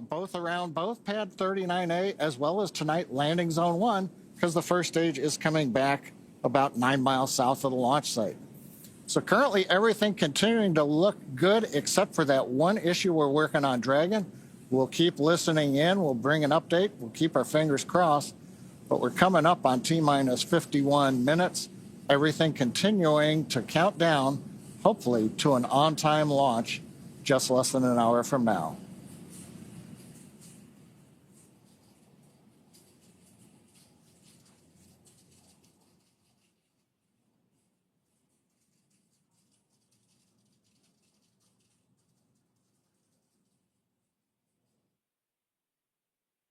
both around both Pad 39A as well as tonight landing zone 1, because the first stage is coming back about 9 miles south of the launch site. So currently everything continuing to look good except for that one issue we're working on Dragon. We'll keep listening in. We'll bring an update. We'll keep our fingers crossed. But we're coming up on T-minus 51 minutes. Everything continuing to count down, hopefully, to an on-time launch just less than an hour from now.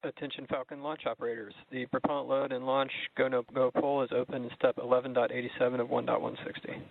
Attention Falcon launch operators. The propellant load and launch go-no-go poll is open in step 11.87 of 1.160.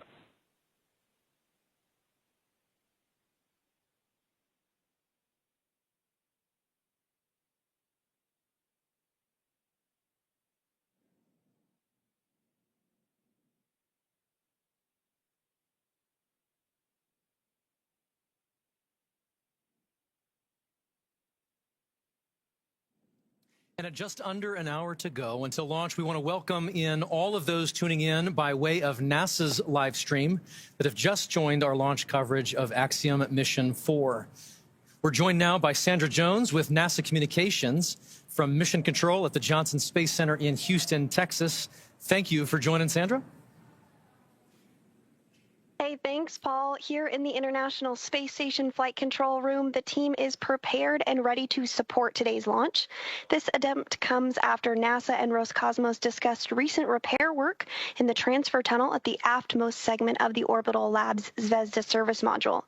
And at just under an hour to go until launch, we want to welcome in all of those tuning in by way of NASA's live stream that have just joined our launch coverage of Axiom Mission 4. We're joined now by Sandra Jones with NASA Communications from Mission Control at the Johnson Space Center in Houston, Texas. Thank you for joining, Sandra. Hey, thanks, Paul. Here in the International Space Station Flight Control Room, the team is prepared and ready to support today's launch. This attempt comes after NASA and Roscosmos discussed recent repair work in the transfer tunnel at the aftmost segment of the Orbital Labs Zvezda service module.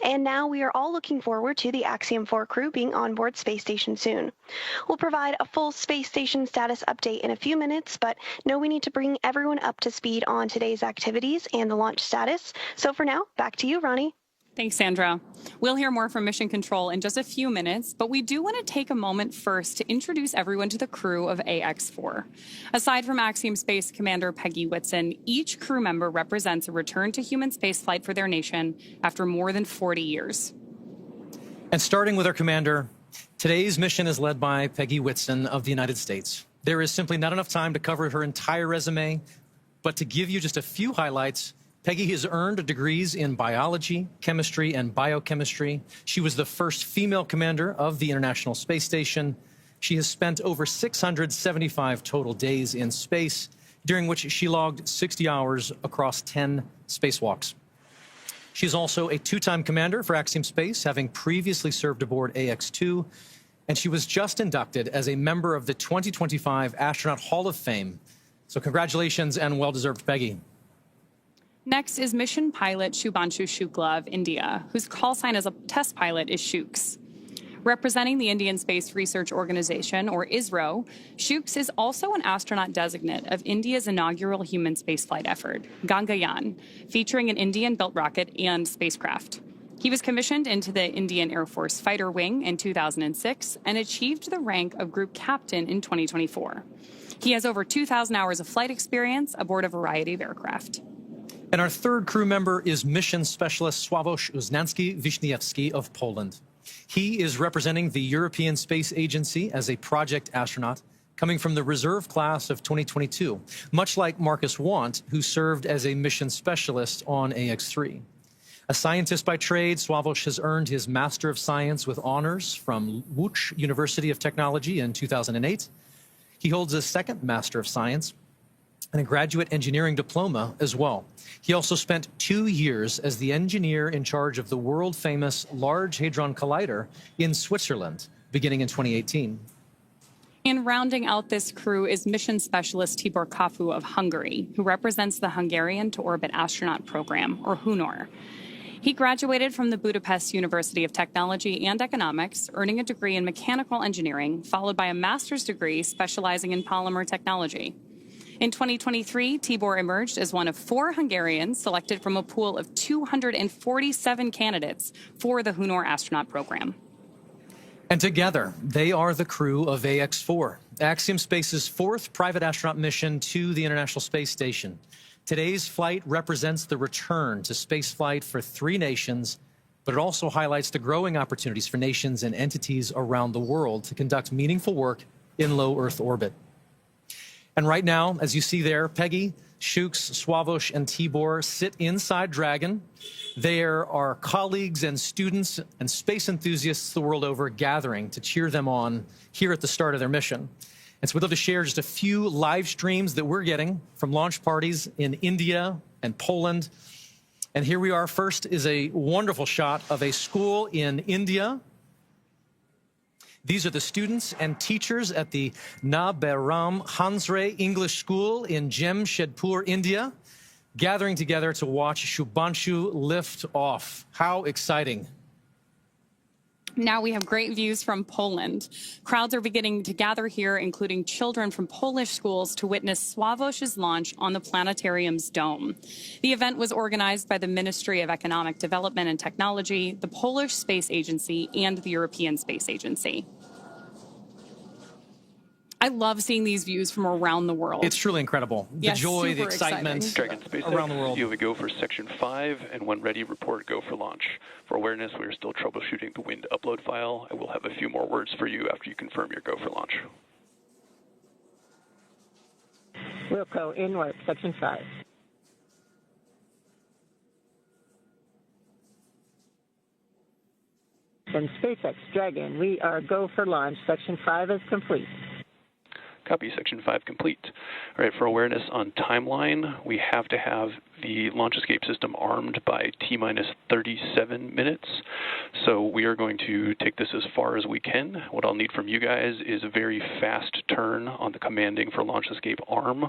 And now we are all looking forward to the Axiom 4 crew being on board Space Station soon. We'll provide a full Space Station status update in a few minutes, but know we need to bring everyone up to speed on today's activities and the launch status. So for now, back to you, Ronnie. Thanks, Sandra. We'll hear more from Mission Control in just a few minutes, but we do want to take a moment first to introduce everyone to the crew of AX4. Aside from Axiom Space Commander Peggy Whitson, each crew member represents a return to human spaceflight for their nation after more than 40 years. And starting with our commander, today's mission is led by Peggy Whitson of the United States. There is simply not enough time to cover her entire resume, but to give you just a few highlights, Peggy has earned degrees in biology, chemistry, and biochemistry. She was the first female commander of the International Space Station. She has spent over 675 total days in space, during which she logged 60 hours across 10 spacewalks. She's also a two-time commander for Axiom Space, having previously served aboard AX2, and she was just inducted as a member of the 2025 Astronaut Hall of Fame. So congratulations and well-deserved, Peggy. Next is mission pilot Shubhanshu Shukla of India, whose call sign as a test pilot is Shooks. Representing the Indian Space Research Organization, or ISRO, Shooks is also an astronaut designate of India's inaugural human spaceflight effort, Gangayaan, featuring an Indian-built rocket and spacecraft. He was commissioned into the Indian Air Force Fighter Wing in 2006 and achieved the rank of Group Captain in 2024. He has over 2,000 hours of flight experience aboard a variety of aircraft. And our third crew member is mission specialist Sławosz Uznański-Wiśniewski of Poland. He is representing the European Space Agency as a project astronaut, coming from the reserve class of 2022, much like Marcus Want, who served as a mission specialist on AX3. A scientist by trade, Sławosz has earned his Master of Science with honors from Łódź University of Technology in 2008. He holds a second Master of Science and a graduate engineering diploma as well. He also spent 2 years as the engineer in charge of the world-famous Large Hadron Collider in Switzerland, beginning in 2018. And rounding out this crew is mission specialist Tibor Kapu of Hungary, who represents the Hungarian to Orbit Astronaut Program, or HUNOR. He graduated from the Budapest University of Technology and Economics, earning a degree in mechanical engineering, followed by a master's degree specializing in polymer technology. In 2023, Tibor emerged as one of 4 Hungarians selected from a pool of 247 candidates for the HUNOR astronaut program. And together, they are the crew of AX4, Axiom Space's 4th private astronaut mission to the International Space Station. Today's flight represents the return to spaceflight for 3 nations but it also highlights the growing opportunities for nations and entities around the world to conduct meaningful work in low Earth orbit. And right now, as you see there, Peggy, Shukes, Sławosz, and Tibor sit inside Dragon. There are colleagues and students and space enthusiasts the world over gathering to cheer them on here at the start of their mission. And so we'd love to share just a few live streams that we're getting from launch parties in India and Poland. And here we are. First is a wonderful shot of a school in India. These are the students and teachers at the Naberam Hansre English School in Jamshedpur, India, gathering together to watch Shubhanshu lift off. How exciting. Now we have great views from Poland. Crowds are beginning to gather here, including children from Polish schools, to witness Sławosz's launch on the planetarium's dome. The event was organized by the Ministry of Economic Development and Technology, the Polish Space Agency, and the European Space Agency. I love seeing these views from around the world. It's truly incredible. The joy, the excitement Dragon SpaceX, around the world. you have a go for Section 5, and when ready, report go for launch. For awareness, we are still troubleshooting the wind upload file. I will have a few more words for you after you confirm your go for launch. Wilco, in work, Section 5. From SpaceX, Dragon, we are go for launch. Section 5 is complete. Copy, Section 5 complete. All right, for awareness on timeline, we have to have the launch escape system armed by T-minus 37 minutes. So we are going to take this as far as we can. What I'll need from you guys is a very fast turn on the commanding for launch escape arm,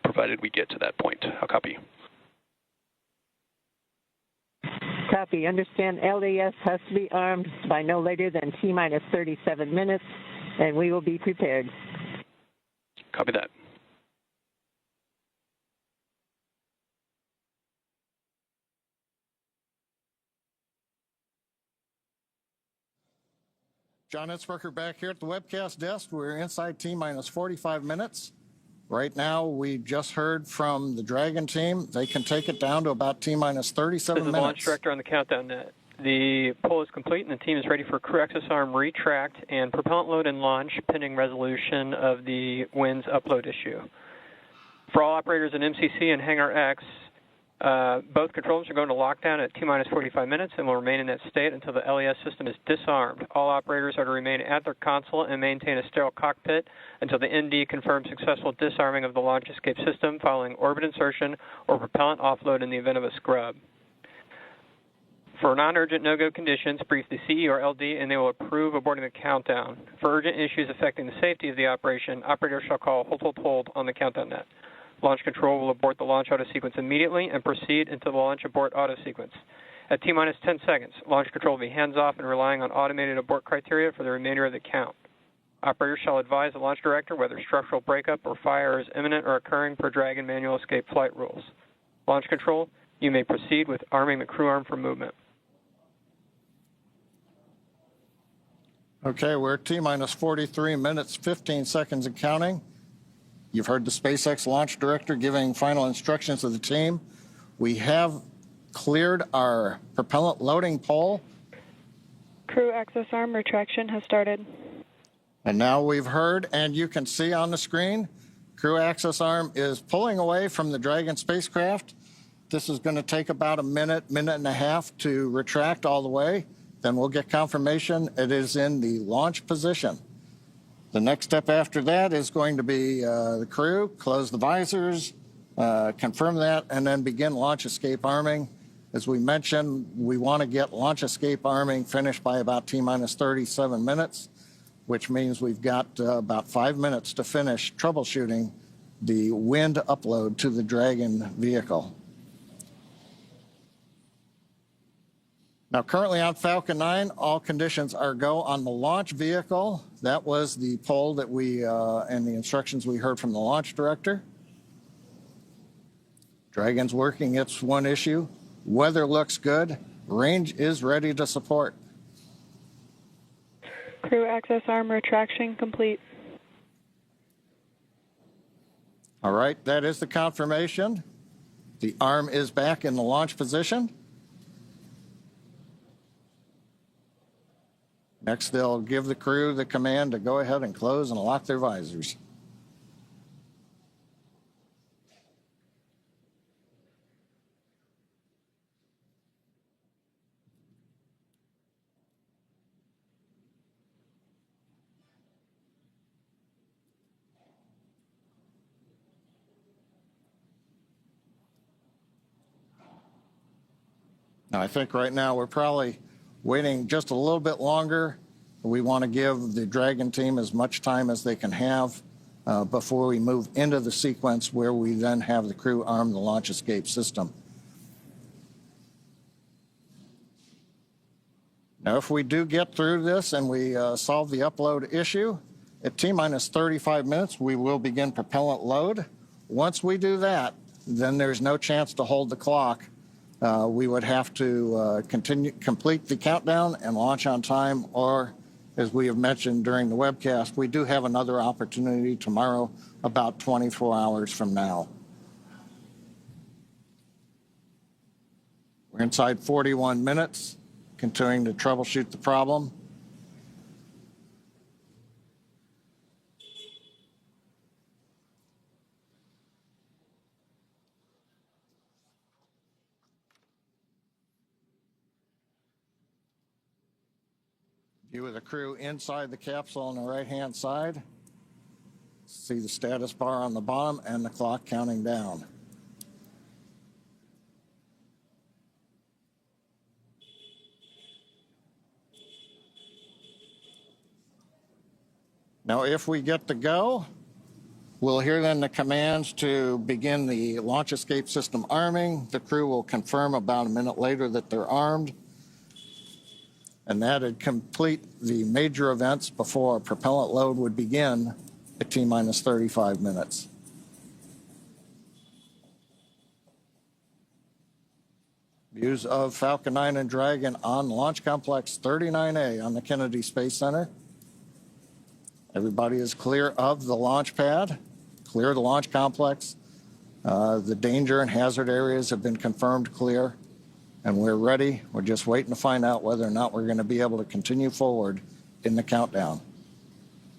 provided we get to that point. I'll copy. Copy. Understand LAS has to be armed by no later than T-minus 37 minutes, and we will be prepared. Copy that. John Itzberger back here at the webcast desk. We're inside T-minus 45 minutes. Right now, we just heard from the Dragon team. They can take it down to about T-minus 37 This is minutes. the launch director on the countdown net. The poll is complete, and the team is ready for crew access arm retract and propellant load and launch, pending resolution of the winds upload issue. For all operators in MCC and Hangar X, both controls are going to lockdown at T-minus 45 minutes and will remain in that state until the LES system is disarmed. All operators are to remain at their console and maintain a sterile cockpit until the ND confirms successful disarming of the launch escape system following orbit insertion or propellant offload in the event of a scrub. For non-urgent no-go conditions, brief the CE or LD and they will approve aborting the countdown. For urgent issues affecting the safety of the operation, operators shall call hold on the countdown net. Launch control will abort the launch auto sequence immediately and proceed into the launch abort auto sequence. At T-minus 10 seconds, launch control will be hands-off and relying on automated abort criteria for the remainder of the count. Operators shall advise the launch director whether structural breakup or fire is imminent or occurring per Dragon manual escape flight rules. Launch control, you may proceed with arming the crew arm for movement. Okay, we're at T-minus 43 minutes, 15 seconds and counting. You've heard the SpaceX launch director giving final instructions to the team. We have cleared our propellant loading pole. Crew access arm retraction has started. And now we've heard, and you can see on the screen, crew access arm is pulling away from the Dragon spacecraft. This is going to take about a minute, minute and a half to retract all the way. Then we'll get confirmation it is in the launch position. The next step after that is going to be the crew, close the visors, confirm that, and then begin launch escape arming. As we mentioned, we want to get launch escape arming finished by about T-minus 37 minutes, which means we've got about 5 minutes to finish troubleshooting the wind upload to the Dragon vehicle. Now, currently on Falcon 9, all conditions are go on the launch vehicle. That was the poll that we, and the instructions we heard from the launch director. Dragon's working its one issue. Weather looks good. Range is ready to support. Crew access arm retraction complete. All right, that is the confirmation. The arm is back in the launch position. Next, they'll give the crew the command to go ahead and close and lock their visors. Now, I think right now we're probably waiting just a little bit longer. We want to give the Dragon team as much time as they can have before we move into the sequence where we then have the crew arm the launch escape system. Now, if we do get through this and we solve the upload issue, at T-minus 35 minutes, we will begin propellant load. Once we do that, then there's no chance to hold the clock. We would have to complete the countdown and launch on time, or as we have mentioned during the webcast, we do have another opportunity tomorrow about 24 hours from now. We're inside 41 minutes, continuing to troubleshoot the problem. View of the crew inside the capsule on the right-hand side. See the status bar on the bottom and the clock counting down. Now, if we get to go, we'll hear then the commands to begin the launch escape system arming. The crew will confirm about a minute later that they're armed. And that'd complete the major events before propellant load would begin at T-minus 35 minutes. Views of Falcon 9 and Dragon on Launch Complex 39A on the Kennedy Space Center. Everybody is clear of the launch pad, clear of the launch complex. The danger and hazard areas have been confirmed clear. And we're ready. We're just waiting to find out whether or not we're going to be able to continue forward in the countdown.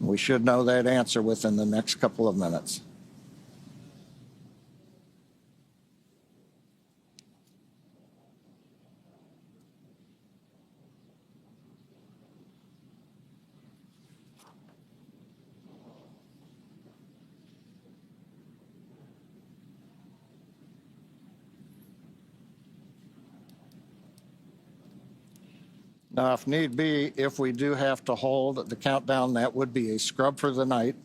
We should know that answer within the next couple of minutes. Now, if need be, if we do have to hold the countdown, that would be a scrub for the night.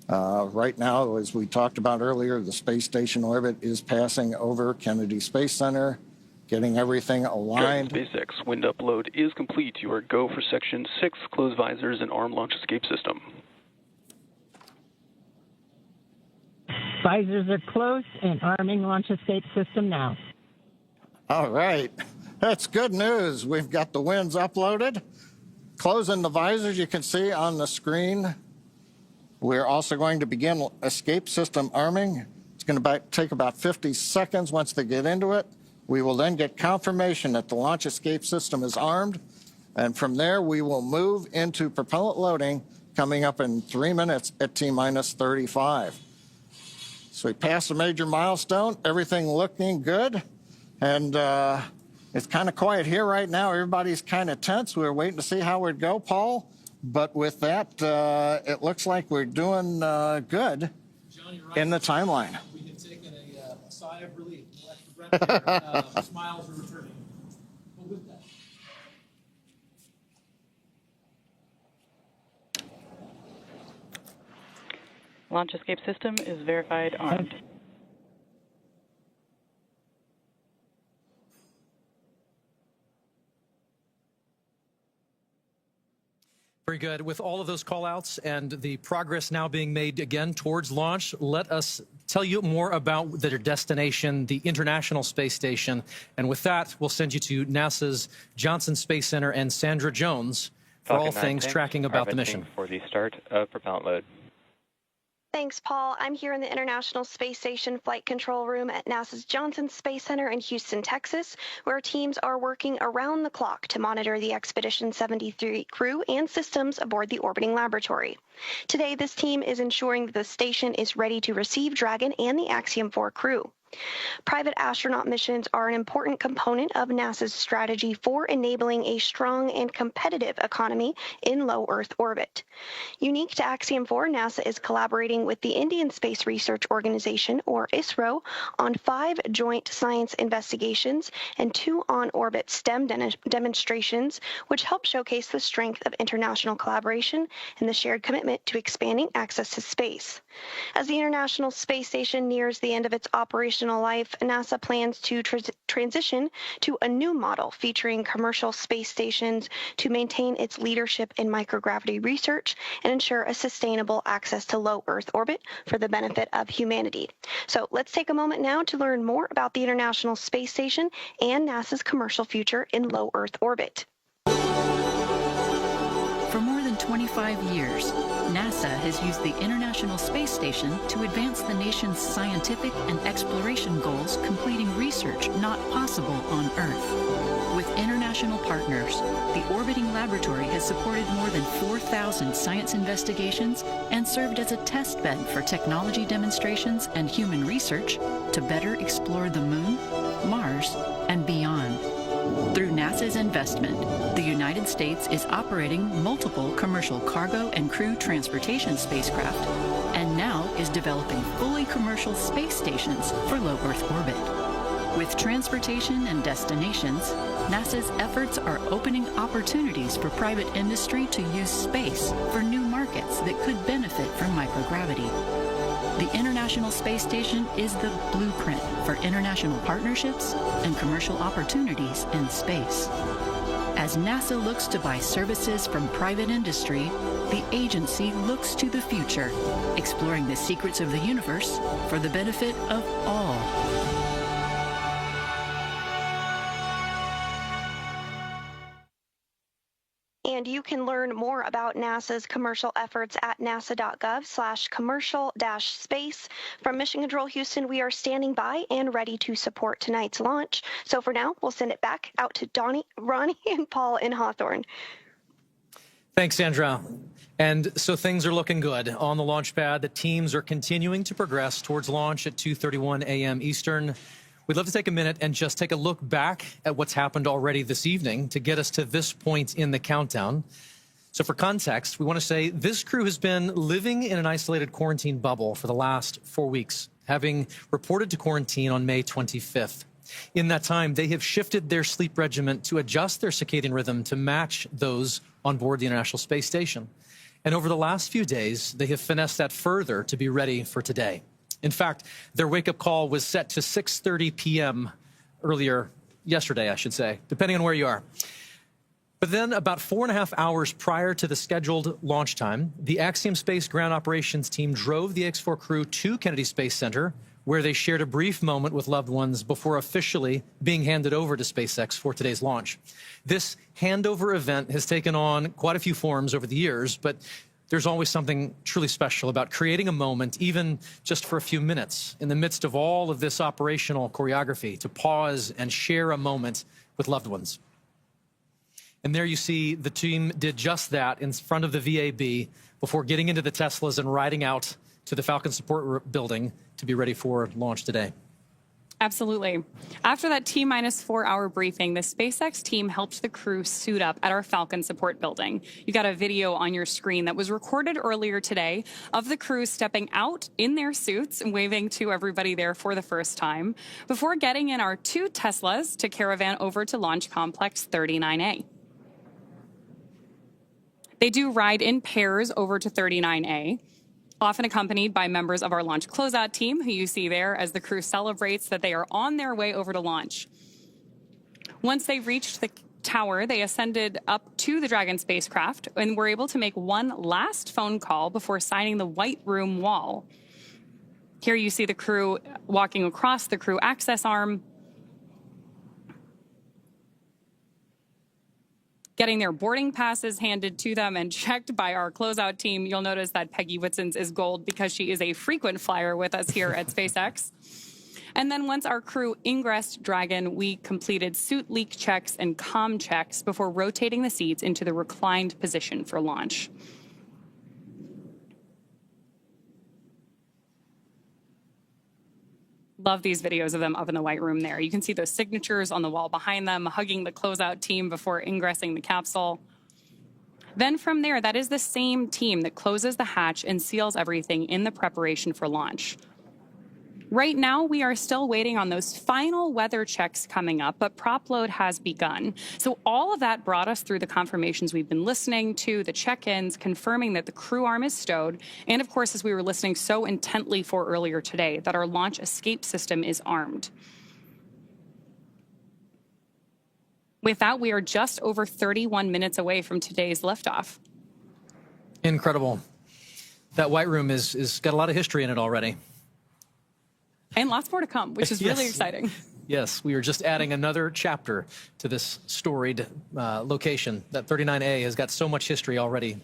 Right now, as we talked about earlier, the space station orbit is passing over Kennedy Space Center, getting everything aligned. SpaceX wind upload is complete. You are go for Section 6, close visors and arm launch escape system. Visors are closed and arming launch escape system now. All right. That's good news. We've got the winds uploaded. Closing the visors, you can see on the screen. We're also going to begin escape system arming. It's going to take about 50 seconds once they get into it. We will then get confirmation that the launch escape system is armed. And from there, we will move into propellant loading coming up in 3 minutes at T-minus 35. So we passed a major milestone, everything looking good. And it's kind of quiet here right now. Everybody's kind of tense. We're waiting to see how it go, Paul. But with that, it looks like we're doing good in the timeline. We have taken a sigh of relief. Breath smiles are returning. Well, with that. Launch escape system is verified armed. Very good. With all of those call-outs and the progress now being made again towards launch, let us tell you more about their destination, the International Space Station. And with that, we'll send you to NASA's Johnson Space Center and Sandra Jones for all things tracking about the mission. For the start of propellant load. Thanks, Paul. I'm here in the International Space Station Flight Control Room at NASA's Johnson Space Center in Houston, Texas, where teams are working around the clock to monitor the Expedition 73 crew and systems aboard the orbiting laboratory. Today, this team is ensuring that the station is ready to receive Dragon and the Axiom 4 crew. Private astronaut missions are an important component of NASA's strategy for enabling a strong and competitive economy in low Earth orbit. Unique to Axiom 4, NASA is collaborating with the Indian Space Research Organization, or ISRO, on 5 joint science investigations and 2 on-orbit STEM demonstrations, which help showcase the strength of international collaboration and the shared commitment to expanding access to space. As the International Space Station nears the end of its operational life, NASA plans to transition to a new model featuring commercial space stations to maintain its leadership in microgravity research and ensure a sustainable access to low Earth orbit for the benefit of humanity. So let's take a moment now to learn more about the International Space Station and NASA's commercial future in low Earth orbit. For more than 25 years, NASA has used the International Space Station to advance the nation's scientific and exploration goals, completing research not possible on Earth. With international partners, the orbiting laboratory has supported more than 4,000 science investigations and served as a test bed for technology demonstrations and human research to better explore the Moon, Mars, and beyond. Through NASA's investment, the United States is operating multiple commercial cargo and crew transportation spacecraft, and now is developing fully commercial space stations for low Earth orbit. With transportation and destinations, NASA's efforts are opening opportunities for private industry to use space for new markets that could benefit from microgravity. The International Space Station is the blueprint for international partnerships and commercial opportunities in space. As NASA looks to buy services from private industry, the agency looks to the future, exploring the secrets of the universe for the benefit of all. And you can learn more about NASA's commercial efforts at nasa.gov/commercial-space. From Mission Control Houston, we are standing by and ready to support tonight's launch. So for now, we'll send it back out to Ronnie, and Paul in Hawthorne. Thanks, Sandra. And so things are looking good. On the launch pad, the teams are continuing to progress towards launch at 2:31 a.m. Eastern. We'd love to take a minute and just take a look back at what's happened already this evening to get us to this point in the countdown. So for context, we want to say this crew has been living in an isolated quarantine bubble for the last 4 weeks, having reported to quarantine on May 25th. In that time, they have shifted their sleep regimen to adjust their circadian rhythm to match those on board the International Space Station. And over the last few days, they have finessed that further to be ready for today. In fact, their wake-up call was set to 6:30 p.m. earlier yesterday, I should say, depending on where you are. But then about 4.5 hours prior to the scheduled launch time, the Axiom Space ground operations team drove the X-4 crew to Kennedy Space Center, where they shared a brief moment with loved ones before officially being handed over to SpaceX for today's launch. This handover event has taken on quite a few forms over the years, but there's always something truly special about creating a moment, even just for a few minutes, in the midst of all of this operational choreography, to pause and share a moment with loved ones. And there you see the team did just that in front of the VAB before getting into the Teslas and riding out to the Falcon Support Building to be ready for launch today. Absolutely. After that T-4 hour briefing, the SpaceX team helped the crew suit up at our Falcon Support Building. You got a video on your screen that was recorded earlier today of the crew stepping out in their suits and waving to everybody there for the first time before getting in our 2 Teslas to caravan over to Launch Complex 39A. They do ride in pairs over to 39A, often accompanied by members of our launch closeout team, who you see there as the crew celebrates that they are on their way over to launch. Once they reached the tower, they ascended up to the Dragon spacecraft and were able to make one last phone call before signing the White Room wall. Here you see the crew walking across the crew access arm. Getting their boarding passes handed to them and checked by our closeout team. You'll notice that Peggy Whitson's is gold because she is a frequent flyer with us here at SpaceX. And then once our crew ingressed Dragon, we completed suit leak checks and comm checks before rotating the seats into the reclined position for launch. Love these videos of them up in the White Room there. You can see those signatures on the wall behind them, hugging the closeout team before ingressing the capsule. Then from there, that is the same team that closes the hatch and seals everything in the preparation for launch. Right now, we are still waiting on those final weather checks coming up, but prop load has begun. So all of that brought us through the confirmations we've been listening to, the check-ins, confirming that the crew arm is stowed, and of course, as we were listening so intently for earlier today, that our launch escape system is armed. With that, we are just over 31 minutes away from today's liftoff. Incredible. That White Room is got a lot of history in it already. And lots more to come, which is really exciting. Yes, we are just adding another chapter to this storied location. That 39A has got so much history already.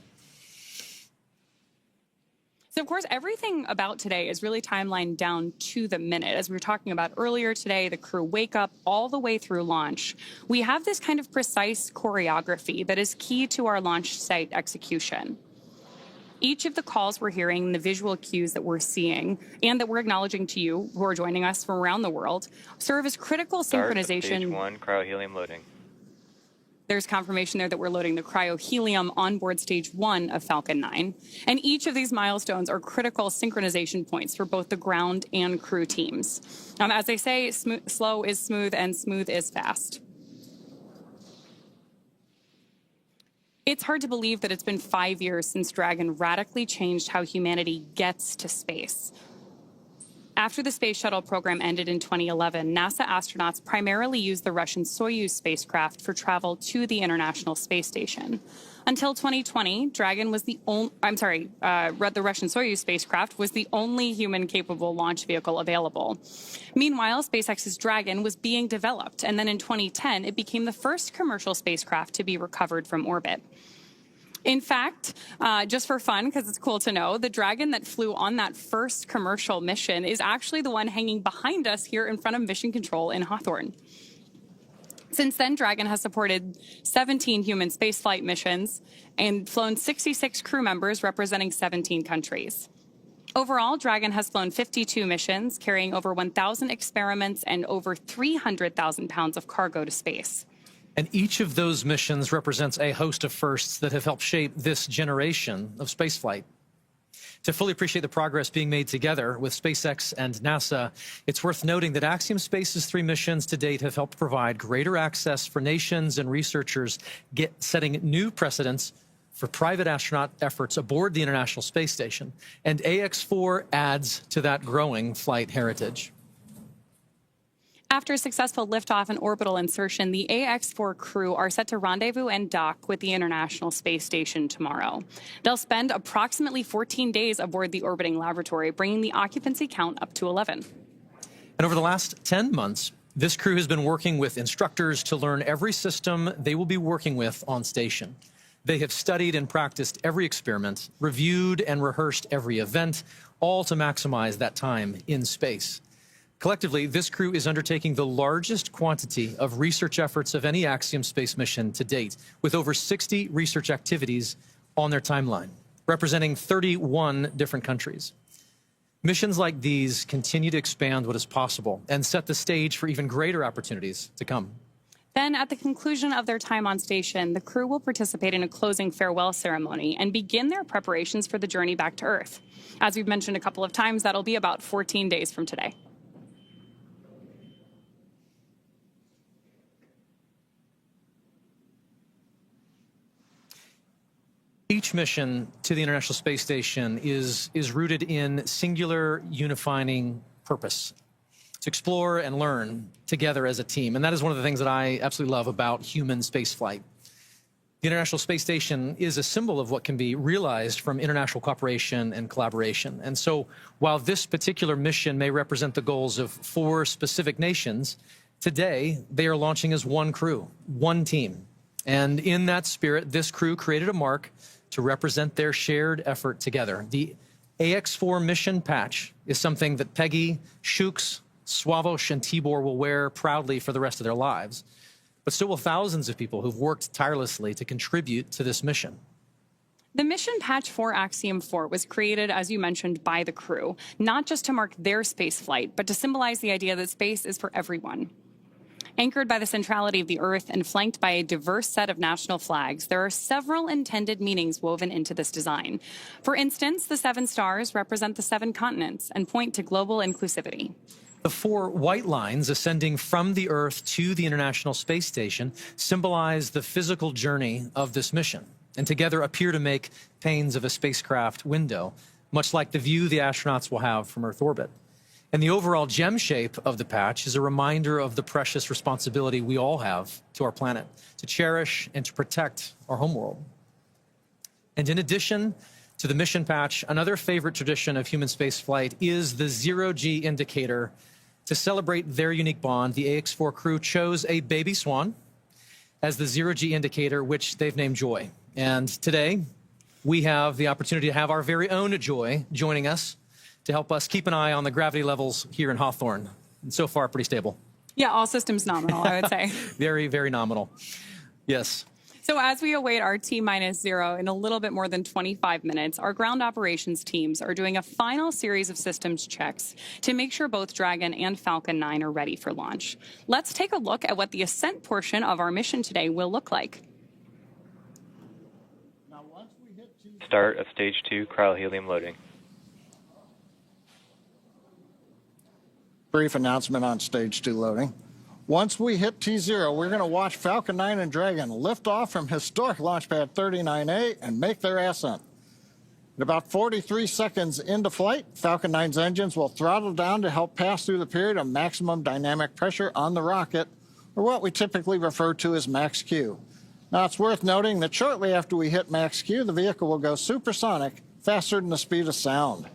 So, of course, everything about today is really timelined down to the minute. As we were talking about earlier today, the crew wake up all the way through launch. We have this kind of precise choreography that is key to our launch site execution. Each of the calls we're hearing, the visual cues that we're seeing, and that we're acknowledging to you who are joining us from around the world, serve as critical synchronization. Stage 1, cryohelium loading. There's confirmation there that we're loading the cryohelium on board stage 1 of Falcon 9. And each of these milestones are critical synchronization points for both the ground and crew teams. As they say, slow is smooth and smooth is fast. It's hard to believe that it's been 5 years since Dragon radically changed how humanity gets to space. After the Space Shuttle program ended in 2011, NASA astronauts primarily used the Russian Soyuz spacecraft for travel to the International Space Station. Until 2020, Dragon was the Russian Soyuz spacecraft was the only human-capable launch vehicle available. Meanwhile, SpaceX's Dragon was being developed, and then in 2010, it became the first commercial spacecraft to be recovered from orbit. In fact, just for fun, because it's cool to know, the Dragon that flew on that first commercial mission is actually the one hanging behind us here in front of Mission Control in Hawthorne. Since then, Dragon has supported 17 human spaceflight missions and flown 66 crew members representing 17 countries. Overall, Dragon has flown 52 missions, carrying over 1,000 experiments and over 300,000 pounds of cargo to space. And each of those missions represents a host of firsts that have helped shape this generation of spaceflight. To fully appreciate the progress being made together with SpaceX and NASA, it's worth noting that Axiom Space's 3 missions to date have helped provide greater access for nations and researchers, setting new precedents for private astronaut efforts aboard the International Space Station. And AX-4 adds to that growing flight heritage. After a successful liftoff and orbital insertion, the AX-4 crew are set to rendezvous and dock with the International Space Station tomorrow. They'll spend approximately 14 days aboard the orbiting laboratory, bringing the occupancy count up to 11. And over the last 10 months, this crew has been working with instructors to learn every system they will be working with on station. They have studied and practiced every experiment, reviewed and rehearsed every event, all to maximize that time in space. Collectively, this crew is undertaking the largest quantity of research efforts of any Axiom Space mission to date, with over 60 research activities on their timeline, representing 31 different countries. Missions like these continue to expand what is possible and set the stage for even greater opportunities to come. Then, at the conclusion of their time on station, the crew will participate in a closing farewell ceremony and begin their preparations for the journey back to Earth. As we've mentioned a couple of times, that'll be about 14 days from today. Each mission to the International Space Station is rooted in singular unifying purpose, to explore and learn together as a team. And that is one of the things that I absolutely love about human spaceflight. The International Space Station is a symbol of what can be realized from international cooperation and collaboration. And so while this particular mission may represent the goals of 4 specific nations, today they are launching as one crew, one team. And in that spirit, this crew created a mark to represent their shared effort together. The AX4 mission patch is something that Peggy, Shukla, Sławosz, and Tibor will wear proudly for the rest of their lives. But so will thousands of people who've worked tirelessly to contribute to this mission. The mission patch for Axiom 4 was created, as you mentioned, by the crew, not just to mark their space flight, but to symbolize the idea that space is for everyone. Anchored by the centrality of the Earth and flanked by a diverse set of national flags, there are several intended meanings woven into this design. For instance, the 7 stars represent the 7 continents and point to global inclusivity. The 4 white lines ascending from the Earth to the International Space Station symbolize the physical journey of this mission, and together appear to make panes of a spacecraft window, much like the view the astronauts will have from Earth orbit. And the overall gem shape of the patch is a reminder of the precious responsibility we all have to our planet, to cherish and to protect our homeworld. And in addition to the mission patch, another favorite tradition of human space flight is the zero-G indicator. To celebrate their unique bond, the AX4 crew chose a baby swan as the zero-G indicator, which they've named Joy. And today, we have the opportunity to have our very own Joy joining us to help us keep an eye on the gravity levels here in Hawthorne. And so far, pretty stable. Yeah, all systems nominal, I would say. Very, very nominal. Yes. So as we await our T-0 in a little bit more than 25 minutes, our ground operations teams are doing a final series of systems checks to make sure both Dragon and Falcon 9 are ready for launch. Let's take a look at what the ascent portion of our mission today will look like. Start of Stage 2 cryohelium loading. Brief announcement on Stage 2 loading. Once we hit T0, we're going to watch Falcon 9 and Dragon lift off from historic Launch Pad 39A and make their ascent. At about 43 seconds into flight, Falcon 9's engines will throttle down to help pass through the period of maximum dynamic pressure on the rocket, or what we typically refer to as max Q. Now, it's worth noting that shortly after we hit max Q, the vehicle will go supersonic, faster than the speed of sound.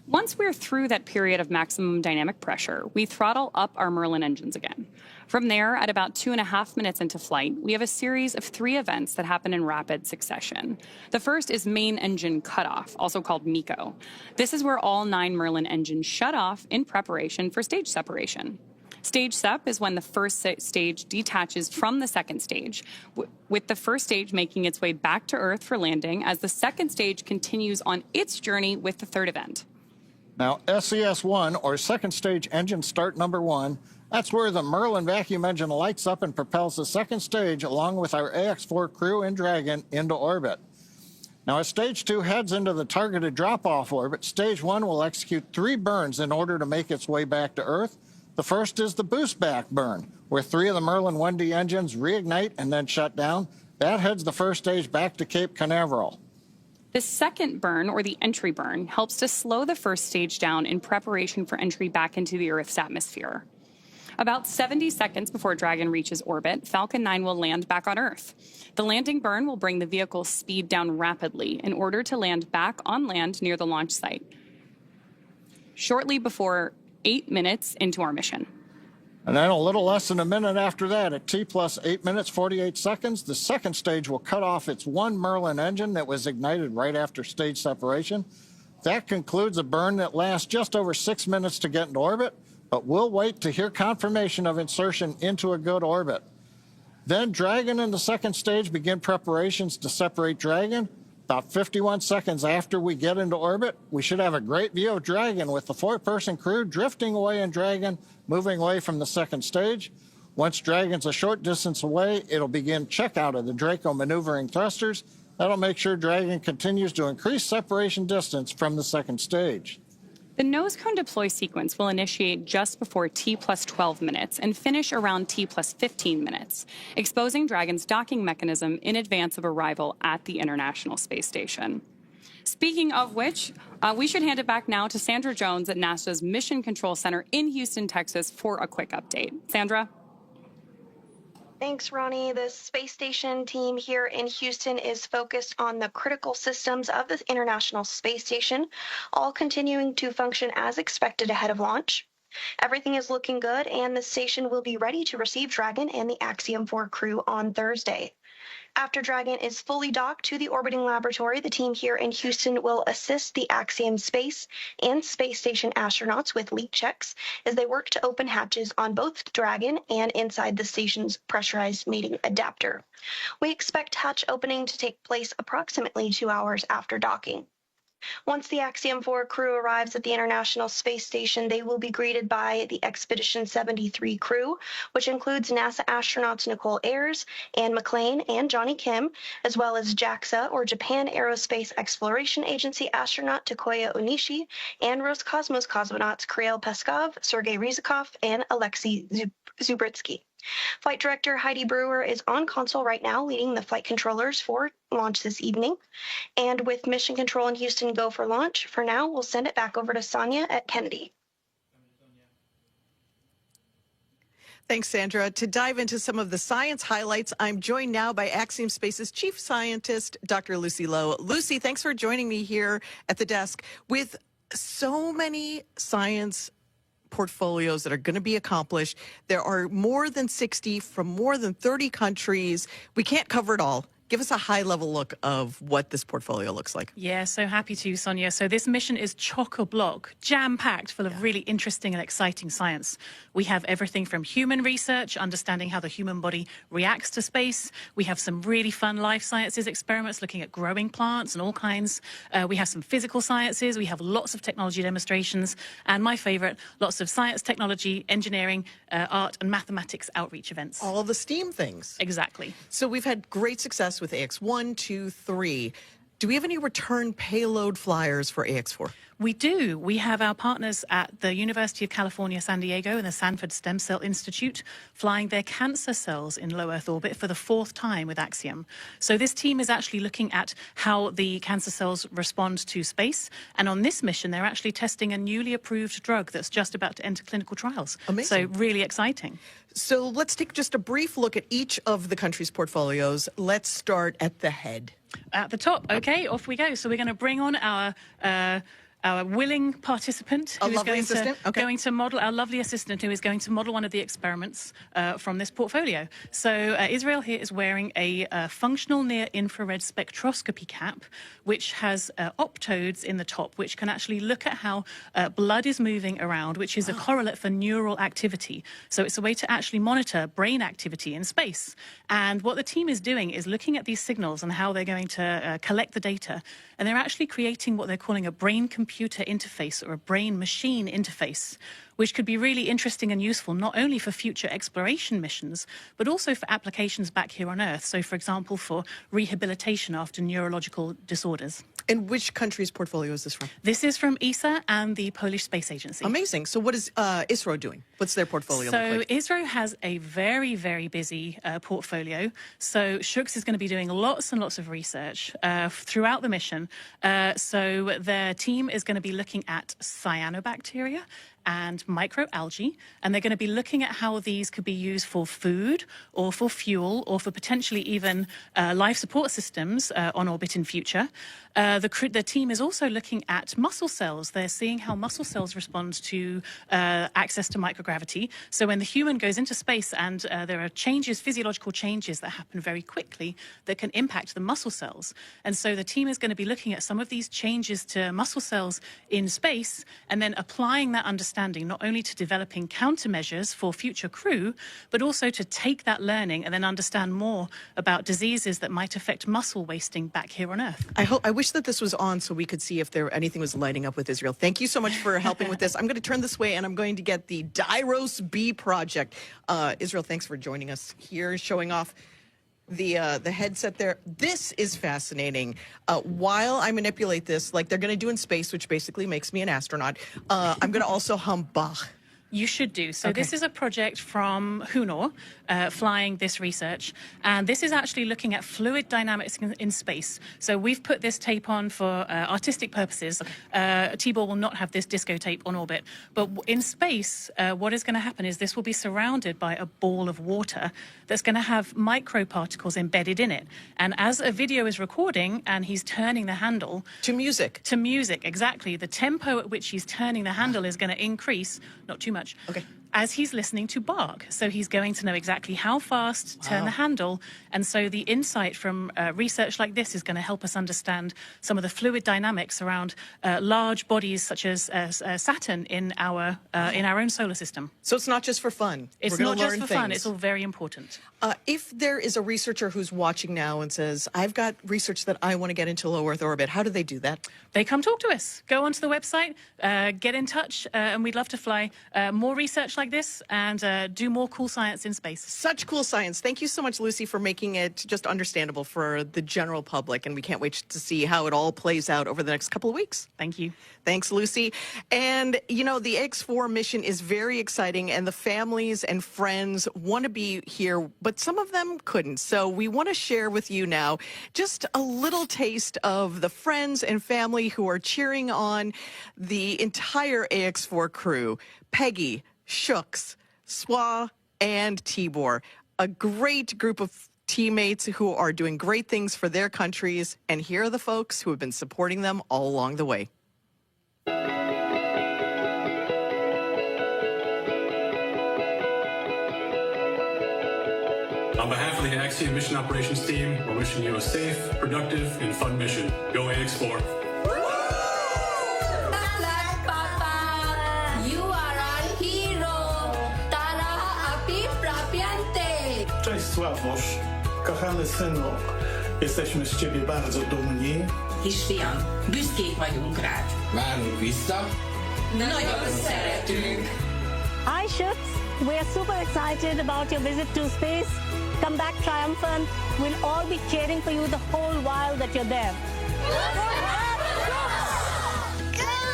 Once we're through that period of maximum dynamic pressure, we throttle up our Merlin engines again. From there, at about 2.5 minutes into flight, we have a series of 3 events that happen in rapid succession. The first is main engine cutoff, also called MECO. This is where all 9 Merlin engines shut off in preparation for stage separation. Stage SEP is when the first stage detaches from the second stage, with the first stage making its way back to Earth for landing as the second stage continues on its journey with the third event. Now, SES-1, or second stage engine start number 1, that's where the Merlin vacuum engine lights up and propels the second stage along with our AX4 crew and Dragon into orbit. Now, as Stage 2 heads into the targeted drop-off orbit, Stage 1 will execute 3 burns in order to make its way back to Earth. The first is the boost back burn, where 3 of the Merlin 1D engines reignite and then shut down. That heads the first stage back to Cape Canaveral. The second burn, or the entry burn, helps to slow the first stage down in preparation for entry back into the Earth's atmosphere. About 70 seconds before Dragon reaches orbit, Falcon 9 will land back on Earth. The landing burn will bring the vehicle's speed down rapidly in order to land back on land near the launch site, shortly before 8 minutes into our mission. And then a little less than a minute after that, at T plus 8 minutes, 48 seconds, the second stage will cut off its 1 Merlin engine that was ignited right after stage separation. That concludes a burn that lasts just over 6 minutes to get into orbit, but we'll wait to hear confirmation of insertion into a good orbit. Then Dragon and the second stage begin preparations to separate Dragon. About 51 seconds after we get into orbit, we should have a great view of Dragon with the 4-person crew drifting away in Dragon, moving away from the second stage. Once Dragon's a short distance away, it'll begin checkout of the Draco maneuvering thrusters. That'll make sure Dragon continues to increase separation distance from the second stage. The nose cone deploy sequence will initiate just before T plus 12 minutes and finish around T plus 15 minutes, exposing Dragon's docking mechanism in advance of arrival at the International Space Station. Speaking of which, we should hand it back now to Sandra Jones at NASA's Mission Control Center in Houston, Texas, for a quick update. Sandra? Thanks, Ronnie. The space station team here in Houston is focused on the critical systems of the International Space Station, all continuing to function as expected ahead of launch. Everything is looking good, and the station will be ready to receive Dragon and the Axiom 4 crew on Thursday. After Dragon is fully docked to the orbiting laboratory, the team here in Houston will assist the Axiom Space and Space Station astronauts with leak checks as they work to open hatches on both Dragon and inside the station's pressurized mating adapter. We expect hatch opening to take place approximately 2 hours after docking. Once the Axiom 4 crew arrives at the International Space Station, they will be greeted by the Expedition 73 crew, which includes NASA astronauts Nicole Ayers, Anne McClain, and Johnny Kim, as well as JAXA, or Japan Aerospace Exploration Agency astronaut Takoya Onishi, and Roscosmos cosmonauts Kirill Peskov, Sergei Ryzhikov, and Alexei Zubritsky. Flight Director Heidi Brewer is on console right now, leading the flight controllers for launch this evening. And with Mission Control in Houston go for launch, for now, we'll send it back over to Sonia at Kennedy. Thanks, Sandra. To dive into some of the science highlights, I'm joined now by Axiom Space's Chief Scientist, Dr. Lucy Lowe. Lucy, thanks for joining me here at the desk. With so many science portfolios that are going to be accomplished, there are more than 60 from more than 30 countries. We can't cover it all. Give us a high-level look of what this portfolio looks like. Yeah, so happy to, Sonia. So this mission is chock-a-block, jam-packed full of really interesting and exciting science. We have everything from human research, understanding how the human body reacts to space. We have some really fun life sciences experiments looking at growing plants and all kinds. We have some physical sciences. We have lots of technology demonstrations. And my favorite, lots of science, technology, engineering, art, and mathematics outreach events. All the STEAM things. Exactly. So we've had great success with AX1, 2, 3. Do we have any return payload flyers for AX4? We do. We have our partners at the University of California, San Diego and the Sanford Stem Cell Institute flying their cancer cells in low Earth orbit for the 4th time with Axiom. So this team is actually looking at how the cancer cells respond to space. And on this mission, they're actually testing a newly approved drug that's just about to enter clinical trials. Amazing. So really exciting. So let's take just a brief look at each of the country's portfolios. Let's start at the head. At the top. Okay, off we go. So we're going to bring on our willing participant who is going to model, our lovely assistant who is going to model one of the experiments from this portfolio. So Israel here is wearing a functional near-infrared spectroscopy cap, which has optodes in the top, which can actually look at how blood is moving around, which is a correlate for neural activity. So it's a way to actually monitor brain activity in space. And what the team is doing is looking at these signals and how they're going to collect the data. And they're actually creating what they're calling a brain-computer interface or a brain-machine interface, which could be really interesting and useful not only for future exploration missions, but also for applications back here on Earth. So, for example, for rehabilitation after neurological disorders. And which country's portfolio is this from? This is from ESA and the Polish Space Agency. Amazing. So what is ISRO doing? What's their portfolio look like? ISRO has a very, very busy portfolio. So Shuks is going to be doing lots and lots of research throughout the mission. So their team is going to be looking at cyanobacteria and microalgae, and they're going to be looking at how these could be used for food or for fuel or for potentially even life support systems on orbit in future. The team is also looking at muscle cells. They're seeing how muscle cells respond to access to microgravity. So when the human goes into space and there are changes, physiological changes that happen very quickly that can impact the muscle cells. And so the team is going to be looking at some of these changes to muscle cells in space and then applying that understanding not only to developing countermeasures for future crew, but also to take that learning and then understand more about diseases that might affect muscle wasting back here on Earth. I wish that this was on so we could see if anything was lighting up with Israel. Thank you so much for helping with this. I'm going to turn this way and I'm going to get the Dairos B project. Israel, thanks for joining us here, showing off the headset there. This is fascinating. While I manipulate this, like they're going to do in space, which basically makes me an astronaut, I'm going to also hum Bach. You should do. So this is a project from Hunor flying this research. And this is actually looking at fluid dynamics in space. So we've put this tape on for artistic purposes. Tibor will not have this disco tape on orbit. But in space, what is going to happen is this will be surrounded by a ball of water that's going to have microparticles embedded in it. And as a video is recording and he's turning the handle... To music. To music, exactly. The tempo at which he's turning the handle is going to increase, not too much. Okay. as he's listening to bark. So he's going to know exactly how fast to turn the handle. And so the insight from research like this is going to help us understand some of the fluid dynamics around large bodies such as Saturn in our own solar system. So it's not just for fun. It's not just for fun. It's all very important. If there is a researcher who's watching now and says, I've got research that I want to get into low Earth orbit, how do they do that? They come talk to us. Go onto the website, get in touch, and we'd love to fly more research like this and do more cool science in space. Such cool science. Thank you so much, Lucy, for making it just understandable for the general public. And we can't wait to see how it all plays out over the next couple of weeks. Thank you. Thanks, Lucy. And, you know, the X4 mission is very exciting, and the families and friends want to be here, but some of them couldn't. So we want to share with you now just a little taste of the friends and family who are cheering on the entire AX4 crew. Peggy, Shuks, Swa, and Tibor. A great group of teammates who are doing great things for their countries. And here are the folks who have been supporting them all along the way. On behalf of the Axiom Mission Operations team, we're wishing you a safe, productive, and fun mission. Go AX4. You are our hero. Tara api prapiante. Cześć Sławosz, kochany synu, jesteśmy z ciebie bardzo dumni. Kisfiam, büszkék vagyunk rád. Várunk vissza. Nagyon szeretünk. Hi Shuks, we are super excited about your visit to space. Come back triumphant. We'll all be cheering for you the whole while that you're there. Good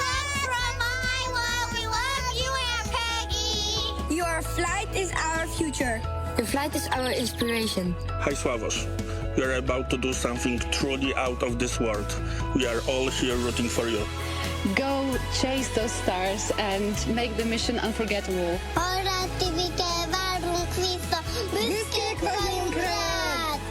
luck from Iowa. We love you, Aunt Peggy. Your flight is our future. Your flight is our inspiration. Hi Sławosz, we are about to do something truly out of this world. We are all here rooting for you. Go chase those stars and make the mission unforgettable.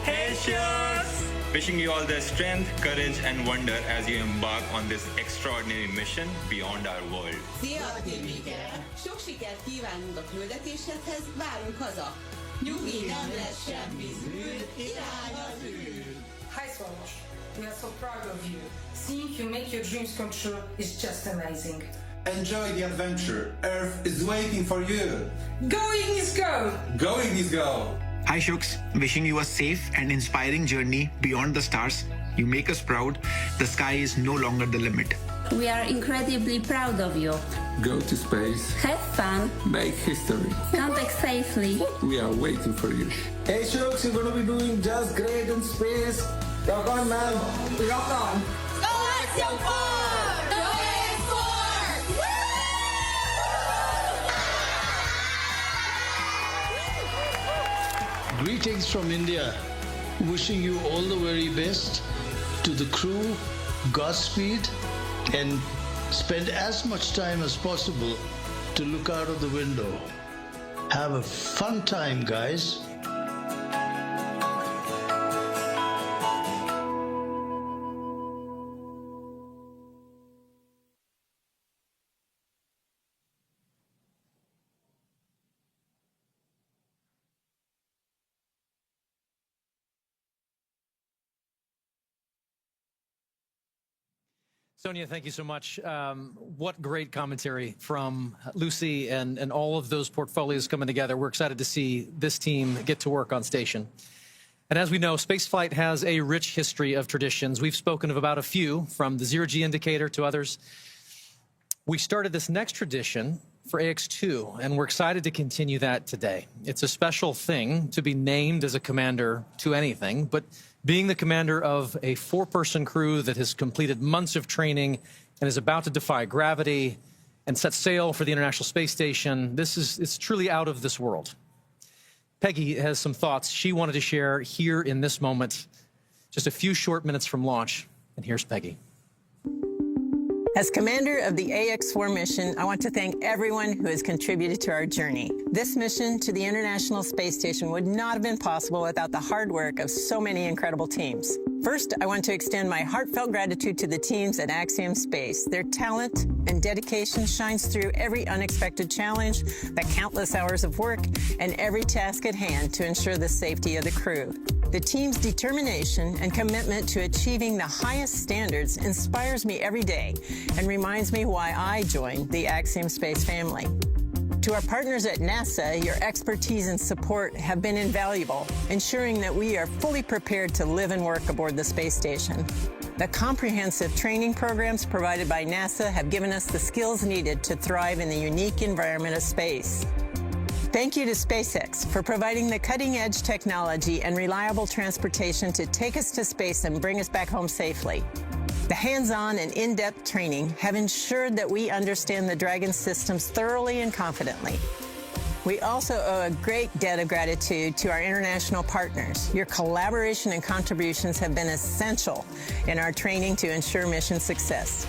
Hey Shuks! Wishing you all the strength, courage and wonder as you embark on this extraordinary mission beyond our world. Szia, Tibike! Sok sikert kívánunk a küldetéshez, várunk haza! Nyugi, nem lesz semmi zűr, irány az űr! Hi Sławosz, we are so proud of you. Seeing you make your dreams come true is just amazing. Enjoy the adventure. Earth is waiting for you. Going is go! Going is go! Hi Shuks, wishing you a safe and inspiring journey beyond the stars. You make us proud. The sky is no longer the limit. We are incredibly proud of you. Go to space. Have fun. Make history. Come back safely. We are waiting for you. Hey Shuks, you're going to be doing just great in space. Rock on, man. Rock on. Go Axiom 4! Go AX4! Greetings from India. Wishing you all the very best. To the crew, Godspeed, and spend as much time as possible to look out of the window. Have a fun time, guys. Sonia, thank you so much. What great commentary from Lucy and all of those portfolios coming together. We're excited to see this team get to work on station. And as we know, spaceflight has a rich history of traditions. We've spoken of about a few, from the zero-G indicator to others. We started this next tradition for AX2, and we're excited to continue that today. It's a special thing to be named as a commander to anything, but being the commander of a four-person crew that has completed months of training and is about to defy gravity and set sail for the International Space Station, it's truly out of this world. Peggy has some thoughts she wanted to share here in this moment, just a few short minutes from launch. And here's Peggy. As commander of the AX4 mission, I want to thank everyone who has contributed to our journey. This mission to the International Space Station would not have been possible without the hard work of so many incredible teams. First, I want to extend my heartfelt gratitude to the teams at Axiom Space. Their talent and dedication shines through every unexpected challenge, the countless hours of work, and every task at hand to ensure the safety of the crew. The team's determination and commitment to achieving the highest standards inspires me every day and reminds me why I joined the Axiom Space family. To our partners at NASA, your expertise and support have been invaluable, ensuring that we are fully prepared to live and work aboard the space station. The comprehensive training programs provided by NASA have given us the skills needed to thrive in the unique environment of space. Thank you to SpaceX for providing the cutting-edge technology and reliable transportation to take us to space and bring us back home safely. The hands-on and in-depth training have ensured that we understand the Dragon systems thoroughly and confidently. We also owe a great debt of gratitude to our international partners. Your collaboration and contributions have been essential in our training to ensure mission success.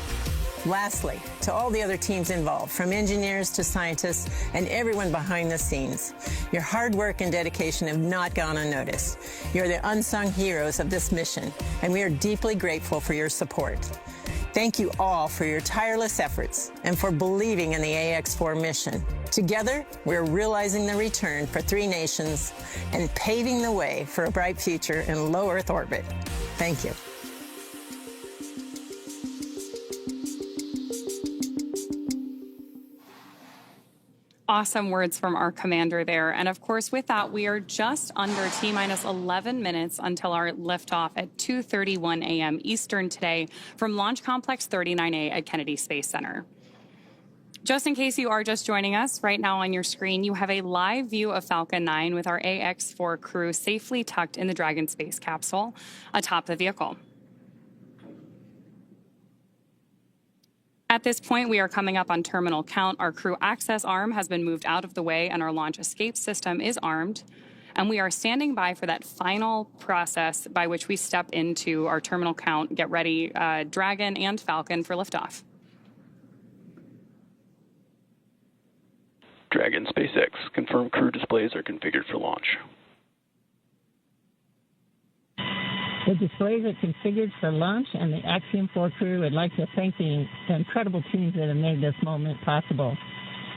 Lastly, to all the other teams involved, from engineers to scientists and everyone behind the scenes, your hard work and dedication have not gone unnoticed. You're the unsung heroes of this mission, and we are deeply grateful for your support. Thank you all for your tireless efforts and for believing in the AX4 mission. Together, we're realizing the return for 3 nations and paving the way for a bright future in low Earth orbit. Thank you. Awesome words from our commander there. And of course, with that, we are just under T-minus 11 minutes until our liftoff at 2:31 a.m. Eastern today from Launch Complex 39A at Kennedy Space Center. Just in case you are just joining us, right now on your screen, you have a live view of Falcon 9 with our AX4 crew safely tucked in the Dragon space capsule atop the vehicle. At this point, we are coming up on terminal count. Our crew access arm has been moved out of the way and our launch escape system is armed. And we are standing by for that final process by which we step into our terminal count, get ready, Dragon and Falcon for liftoff. Dragon SpaceX, confirmed crew displays are configured for launch. The displays are configured for launch, and the Axiom 4 crew would like to thank the incredible teams that have made this moment possible.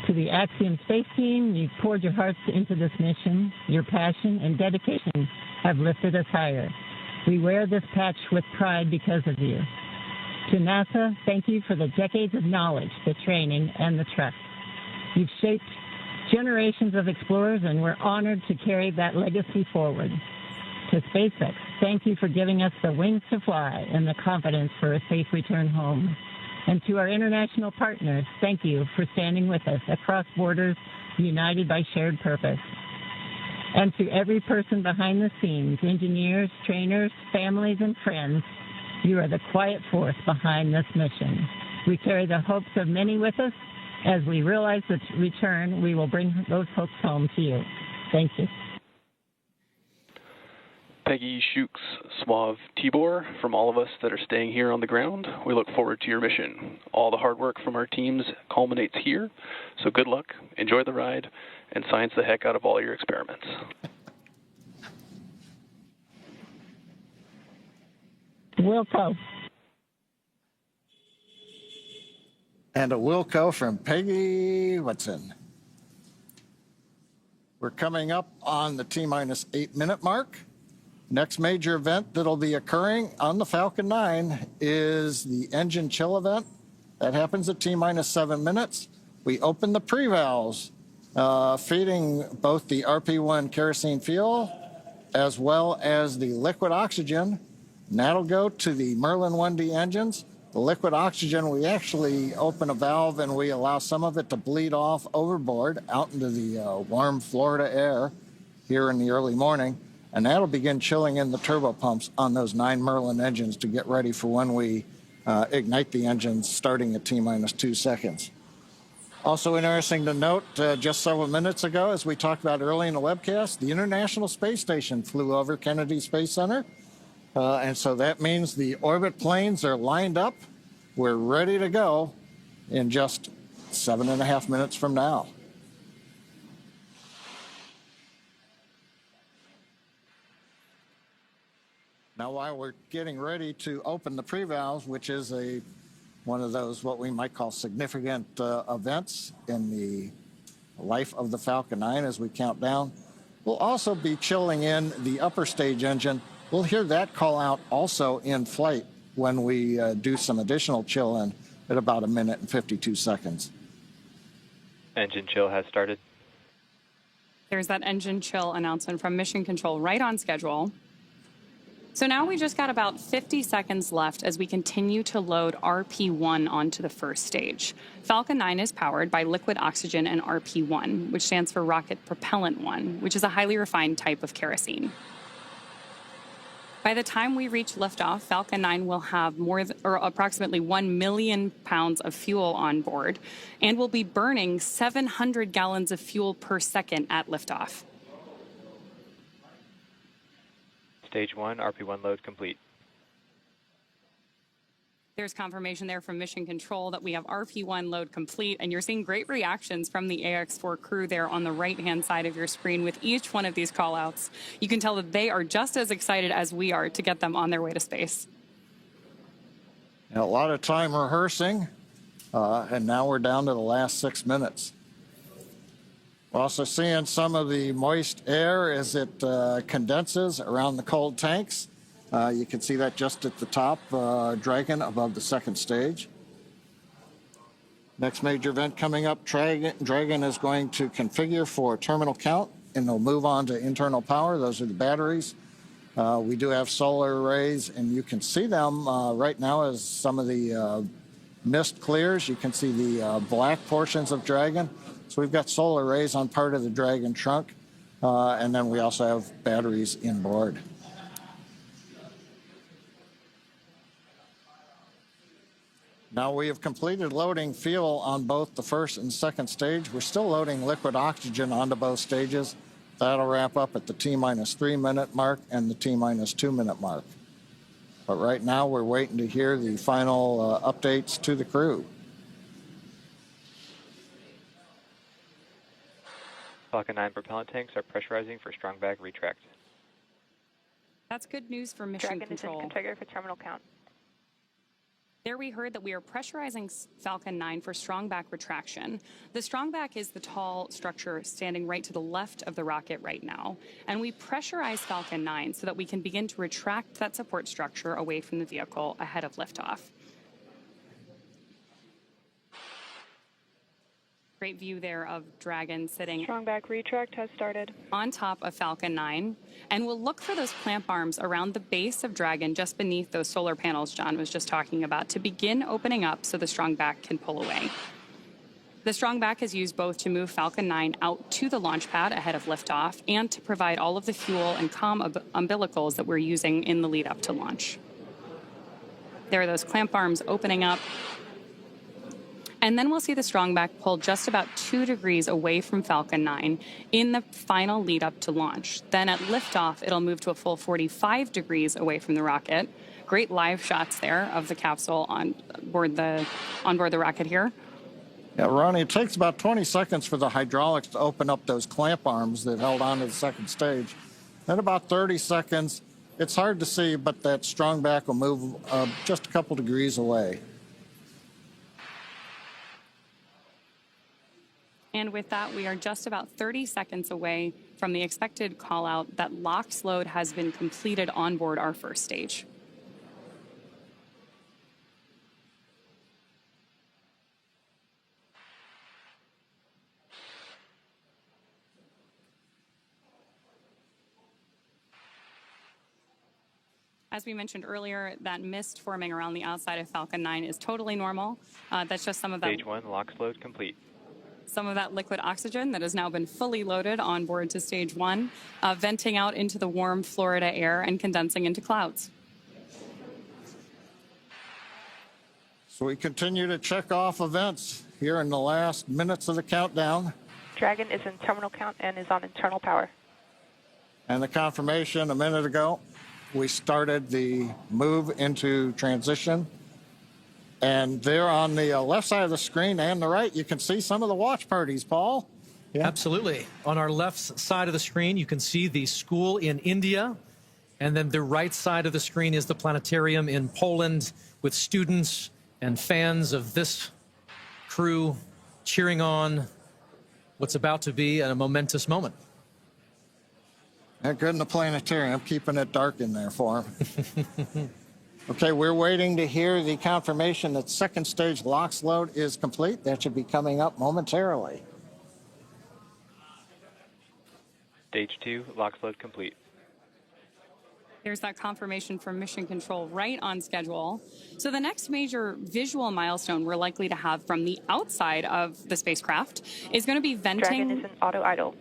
To the Axiom Space team, you've poured your hearts into this mission. Your passion and dedication have lifted us higher. We wear this patch with pride because of you. To NASA, thank you for the decades of knowledge, the training, and the trust. You've shaped generations of explorers, and we're honored to carry that legacy forward. To SpaceX, thank you for giving us the wings to fly and the confidence for a safe return home. And to our international partners, thank you for standing with us across borders, united by shared purpose. And to every person behind the scenes, engineers, trainers, families, and friends, you are the quiet force behind this mission. We carry the hopes of many with us. As we realize the return, we will bring those hopes home to you. Thank you. Peggy, Shukes, Sławosz, Tibor, from all of us that are staying here on the ground, we look forward to your mission. All the hard work from our teams culminates here, so good luck, enjoy the ride, and science the heck out of all your experiments. Wilco. And a Wilco from Peggy Whitson. We're coming up on the T-minus 8-minute mark. Next major event that'll be occurring on the Falcon 9 is the engine chill event. That happens at T-minus 7 minutes. We open the pre-valves, feeding both the RP-1 kerosene fuel as well as the liquid oxygen. And that'll go to the Merlin 1D engines. The liquid oxygen, we actually open a valve and we allow some of it to bleed off overboard out into the warm Florida air here in the early morning. And that'll begin chilling in the turbopumps on those 9 Merlin engines to get ready for when we ignite the engines starting at T-minus 2 seconds. Also interesting to note, just several minutes ago, as we talked about early in the webcast, the International Space Station flew over Kennedy Space Center. And so that means the orbit planes are lined up. We're ready to go in just 7.5 minutes from now. Now, while we're getting ready to open the pre-valves, which is one of those what we might call significant events in the life of the Falcon 9 as we count down, we'll also be chilling in the upper stage engine. We'll hear that call out also in flight when we do some additional chill in at about 1 minute and 52 seconds. Engine chill has started. There's that engine chill announcement from Mission Control, right on schedule. So now we just got about 50 seconds left as we continue to load RP1 onto the first stage. Falcon 9 is powered by liquid oxygen and RP1, which stands for Rocket Propellant 1, which is a highly refined type of kerosene. By the time we reach liftoff, Falcon 9 will have approximately 1 million pounds of fuel on board and will be burning 700 gallons of fuel per second at liftoff. Stage 1, RP1 load complete. There's confirmation there from Mission Control that we have RP1 load complete, and you're seeing great reactions from the AX4 crew there on the right-hand side of your screen with each one of these call-outs. You can tell that they are just as excited as we are to get them on their way to space. And a lot of time rehearsing, and now we're down to the last 6 minutes. We're also seeing some of the moist air as it condenses around the cold tanks. You can see that just at the top, Dragon above the second stage. Next major event coming up, Dragon is going to configure for terminal count, and they'll move on to internal power. Those are the batteries. We do have solar arrays, and you can see them right now as some of the mist clears. You can see the black portions of Dragon. So we've got solar arrays on part of the Dragon trunk, and then we also have batteries inboard. Now we have completed loading fuel on both the first and second stage. We're still loading liquid oxygen onto both stages. That'll wrap up at the T-minus 3 minute mark and the T-minus 2 minute mark. But right now we're waiting to hear the final updates to the crew. Falcon 9 propellant tanks are pressurizing for strong back retract. That's good news for Mission Control. Dragon is in configure for terminal count. There we heard that we are pressurizing Falcon 9 for strong back retraction. The strong back is the tall structure standing right to the left of the rocket right now. And we pressurize Falcon 9 so that we can begin to retract that support structure away from the vehicle ahead of liftoff. Great view there of Dragon sitting strong back retract has started on top of Falcon 9, and we'll look for those clamp arms around the base of Dragon just beneath those solar panels John was just talking about to begin opening up so the strong back can pull away. The strong back is used both to move Falcon 9 out to the launch pad ahead of liftoff and to provide all of the fuel and comm umbilicals that we're using in the lead up to launch. There are those clamp arms opening up. And then we'll see the strong back pull just about 2 degrees away from Falcon 9 in the final lead up to launch. Then at liftoff, it'll move to a full 45 degrees away from the rocket. Great live shots there of the capsule on board the rocket here. Yeah, Ronnie, it takes about 20 seconds for the hydraulics to open up those clamp arms that held on to the second stage. Then about 30 seconds, it's hard to see, but that strong back will move just a couple degrees away. And with that, we are just about 30 seconds away from the expected call out that LOX load has been completed on board our first stage. As we mentioned earlier, that mist forming around the outside of Falcon 9 is totally normal. That's just some of that. Stage 1, LOX load complete. Some of that liquid oxygen that has now been fully loaded on board to stage 1, venting out into the warm Florida air and condensing into clouds. So we continue to check off events here in the last minutes of the countdown. Dragon is in terminal count and is on internal power. And the confirmation a minute ago, we started the move into transition. And there on the left side of the screen and the right, you can see some of the watch parties, Paul. Yeah. Absolutely. On our left side of the screen, you can see the school in India. And then the right side of the screen is the planetarium in Poland with students and fans of this crew cheering on what's about to be a momentous moment. Good in the planetarium, keeping it dark in there for him. Okay, we're waiting to hear the confirmation that second stage LOX load is complete. That should be coming up momentarily. Stage 2, LOX load complete. There's that confirmation from Mission Control right on schedule. So the next major visual milestone we're likely to have from the outside of the spacecraft is going to be venting. Dragon is in auto idle.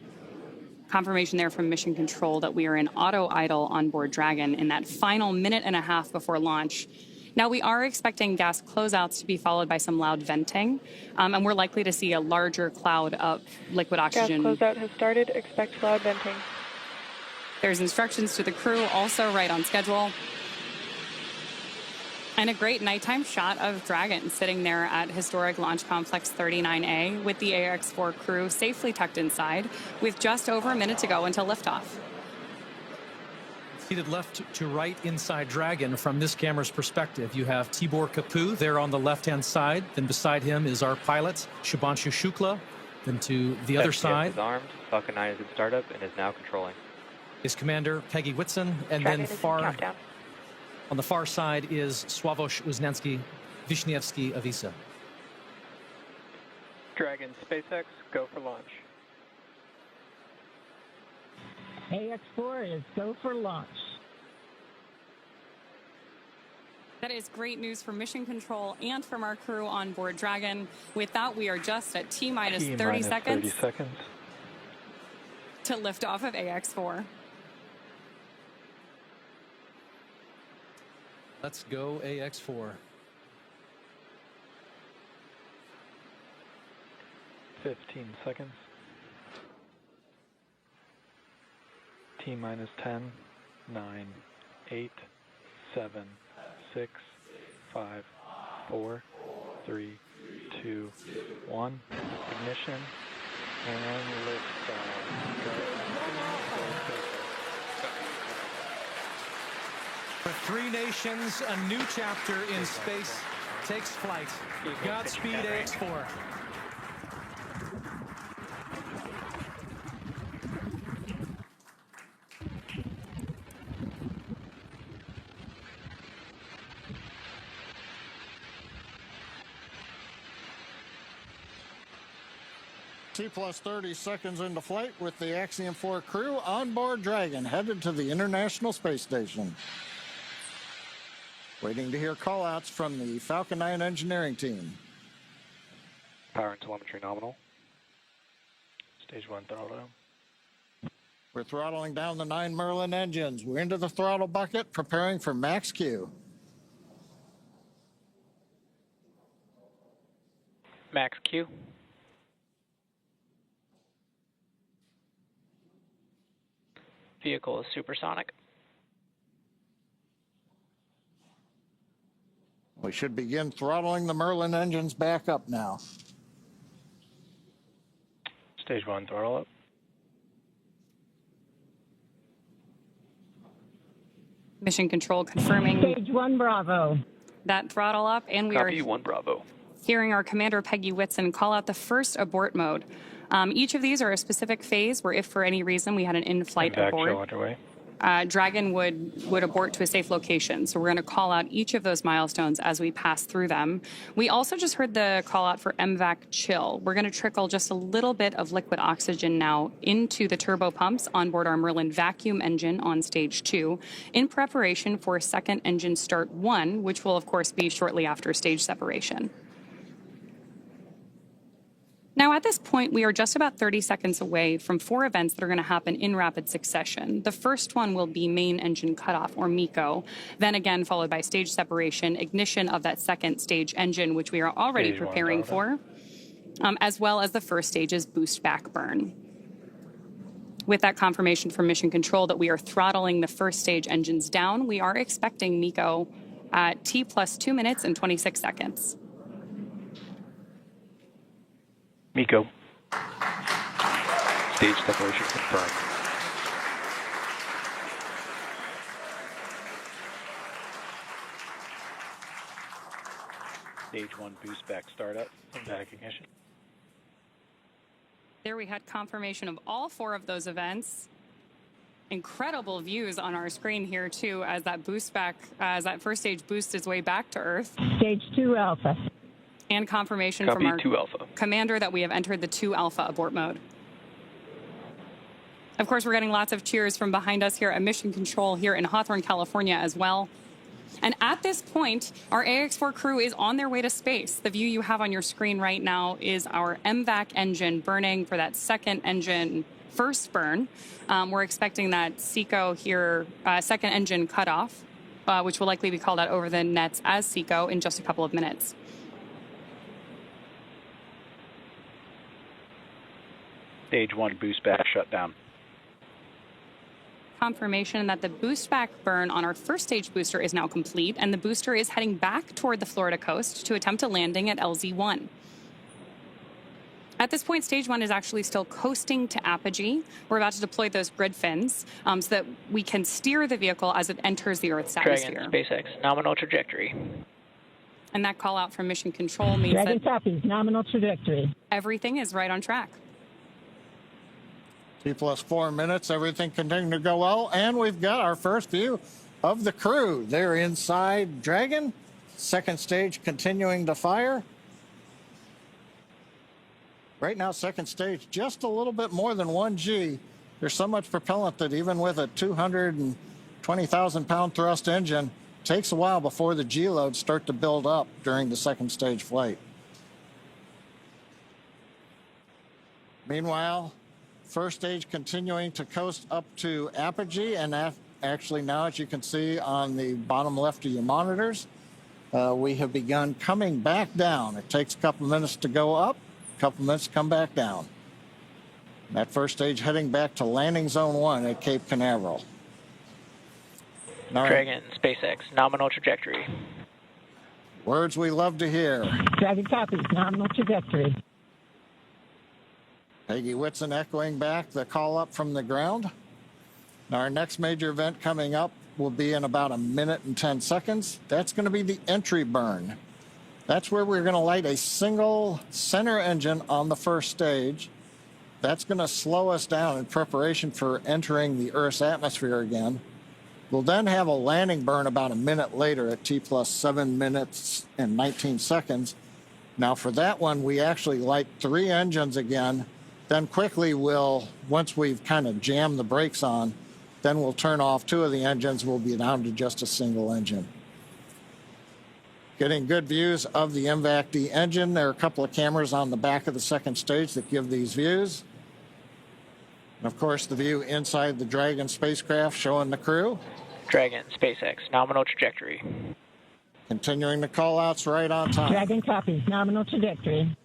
Confirmation there from Mission Control that we are in auto idle on board Dragon in that final minute and a half before launch. Now, we are expecting gas closeouts to be followed by some loud venting, and we're likely to see a larger cloud of liquid oxygen. Gas closeout has started. Expect loud venting. There's instructions to the crew, also right on schedule. And a great nighttime shot of Dragon sitting there at historic Launch Complex 39A with the AX-4 crew safely tucked inside with just over a minute to go until liftoff. Seated left to right inside Dragon from this camera's perspective, you have Tibor Kapu there on the left-hand side. Then beside him is our pilot, Shubhanshu Shukla. Then to the other side is armed. Falcon 9 is in startup and is now controlling. Is Commander Peggy Whitson, and Dragon then on the far side is Sławosz Uznański-Wiśniewski of ESA. Dragon, SpaceX, go for launch. AX-4 is go for launch. That is great news for Mission Control and from our crew on board Dragon. With that, we are just at T-minus 30 seconds to lift off of AX-4. Let's go AX-4. 15 seconds. T-minus 10, 9, 8, 7, 6, 5, 4, 3, 2, 1. Ignition and lift. For three nations, a new chapter in space takes flight. Godspeed, AX-4. T-plus 30 seconds into flight with the Axiom 4 crew on board Dragon, headed to the International Space Station. Waiting to hear call-outs from the Falcon 9 engineering team. Power and telemetry nominal. Stage 1 throttle. We're throttling down the 9 Merlin engines. We're into the throttle bucket, preparing for max Q. Max Q. Vehicle is supersonic. We should begin throttling the Merlin engines back up now. Stage 1 throttle up. Mission Control confirming Stage 1 Bravo. that throttle up, and we Copy, are 1 Bravo. hearing our Commander Peggy Whitson call out the first abort mode. Each of these are a specific phase where if for any reason we had an in-flight abort, underway. Dragon would abort to a safe location. So we're going to call out each of those milestones as we pass through them. We also just heard the call out for MVAC chill. We're going to trickle just a little bit of liquid oxygen now into the turbo pumps on board our Merlin vacuum engine on stage 2 in preparation for second engine start 1, which will of course be shortly after stage separation. Now, at this point, we are just about 30 seconds away from 4 events that are going to happen in rapid succession. The first one will be main engine cutoff, or MECO, then again followed by stage separation, ignition of that second stage engine, which we are already preparing for, as well as the first stage's boost back burn. With that confirmation from Mission Control that we are throttling the first stage engines down, we are expecting MECO at T plus 2 minutes and 26 seconds. MECO. Stage separation confirmed. Stage 1 boost back startup. Back ignition. There we had confirmation of all 4 of those events. Incredible views on our screen here too, as that that first stage boosts its way back to Earth. Stage 2 Alpha. And confirmation Copy, from our 2 Alpha. commander that we have entered the 2 Alpha abort mode. Of course, we're getting lots of cheers from behind us here at Mission Control here in Hawthorne, California as well. And at this point, our AX4 crew is on their way to space. The view you have on your screen right now is our MVAC engine burning for that second engine first burn. We're expecting that SECO here, second engine cutoff, which will likely be called out over the nets as SECO in just a couple of minutes. Stage 1 boost back shutdown. Confirmation that the boost back burn on our first stage booster is now complete, and the booster is heading back toward the Florida coast to attempt a landing at LZ1. At this point, stage 1 is actually still coasting to apogee. We're about to deploy those grid fins so that we can steer the vehicle as it enters the Earth's atmosphere. Dragon, SpaceX, nominal trajectory. And that call out from Mission Control means Dragon that copies, nominal trajectory. everything is right on track. T plus 4 minutes, everything continuing to go well, and we've got our first view of the crew. They're inside Dragon, second stage continuing to fire. Right now, second stage, just a little bit more than 1 G. There's so much propellant that even with a 220,000-pound thrust engine, it takes a while before the G loads start to build up during the second stage flight. Meanwhile, first stage continuing to coast up to apogee, and that actually now, as you can see on the bottom left of your monitors, we have begun coming back down. It takes a couple minutes to go up, a couple minutes to come back down. That first stage heading back to landing zone 1 at Cape Canaveral. Dragon, SpaceX, nominal trajectory. Words we love to hear. Dragon copies, nominal trajectory. Peggy Whitson echoing back the call up from the ground. Now our next major event coming up will be in about 1 minute and 10 seconds. That's going to be the entry burn. That's where we're going to light a single center engine on the first stage. That's going to slow us down in preparation for entering the Earth's atmosphere again. We'll then have a landing burn about 1 minute later at T plus 7 minutes and 19 seconds. Now for that one, we actually light 3 engines again. Then quickly once we've kind of jammed the brakes on, then we'll turn off 2 of the engines. We'll be down to just a single engine. Getting good views of the MVAC-D engine. There are a couple of cameras on the back of the second stage that give these views. And of course, the view inside the Dragon spacecraft showing the crew. Dragon, SpaceX, nominal trajectory. Continuing the call-outs right on time. Dragon copies, nominal trajectory.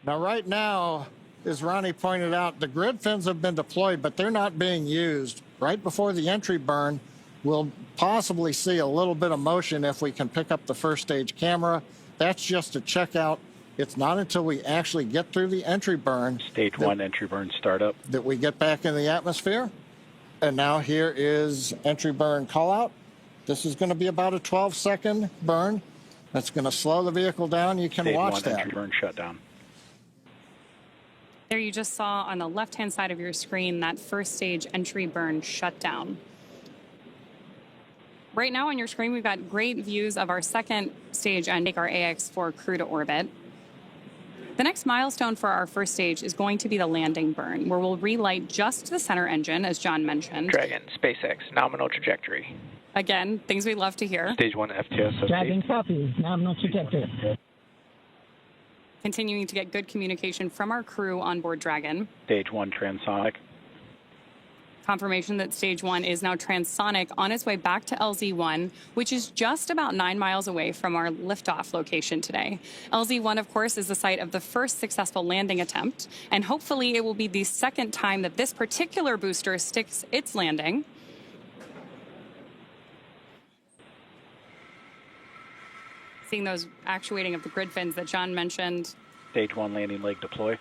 Now, right now, as Ronnie pointed out, the grid fins have been deployed, but they're not being used. Right before the entry burn, we'll possibly see a little bit of motion if we can pick up the first stage camera. That's just to check out. It's not until we actually get through the entry burn. Stage 1 entry burn startup. That we get back in the atmosphere. And now here is entry burn call out. This is going to be about a 12-second burn. That's going to slow the vehicle down. You can watch Stage 1 that. entry burn shutdown. There you just saw on the left-hand side of your screen that first stage entry burn shutdown. Right now on your screen, we've got great views of our second stage and take our AX4 crew to orbit. The next milestone for our first stage is going to be the landing burn, where we'll relight just the center engine, as John mentioned. Dragon, SpaceX, nominal trajectory. Again, things we love to hear. Stage 1 FTS. Dragon copies, nominal trajectory. Continuing to get good communication from our crew on board Dragon. Stage 1 transonic. Confirmation that stage 1 is now transonic on its way back to LZ1, which is just about 9 miles away from our liftoff location today. LZ1, of course, is the site of the first successful landing attempt, and hopefully it will be the second time that this particular booster sticks its landing. Seeing those actuating of the grid fins that John mentioned. Stage 1 landing leg deploy.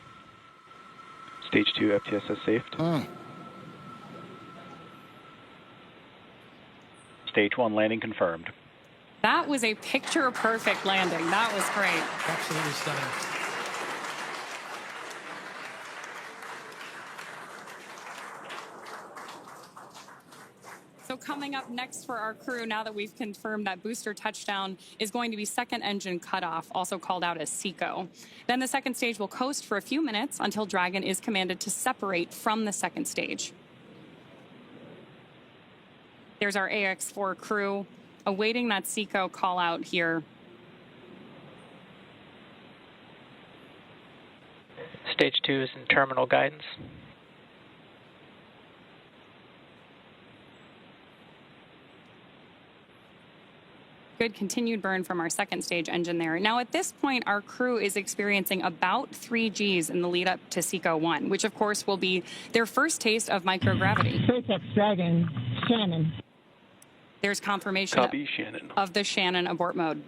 Stage 2 FTSS safed. Stage 1 landing confirmed. That was a picture-perfect landing. That was great. Absolutely stunning. So coming up next for our crew, now that we've confirmed that booster touchdown, is going to be second engine cutoff, also called out as SECO. Then the second stage will coast for a few minutes until Dragon is commanded to separate from the second stage. There's our AX4 crew awaiting that SECO call out here. Stage 2 is in terminal guidance. Good continued burn from our second stage engine there. Now, at this point, our crew is experiencing about 3 Gs in the lead up to SECO 1, which, of course, will be their first taste of microgravity. SpaceX Dragon, Shannon. There's confirmation Copy, Shannon. of the Shannon abort mode.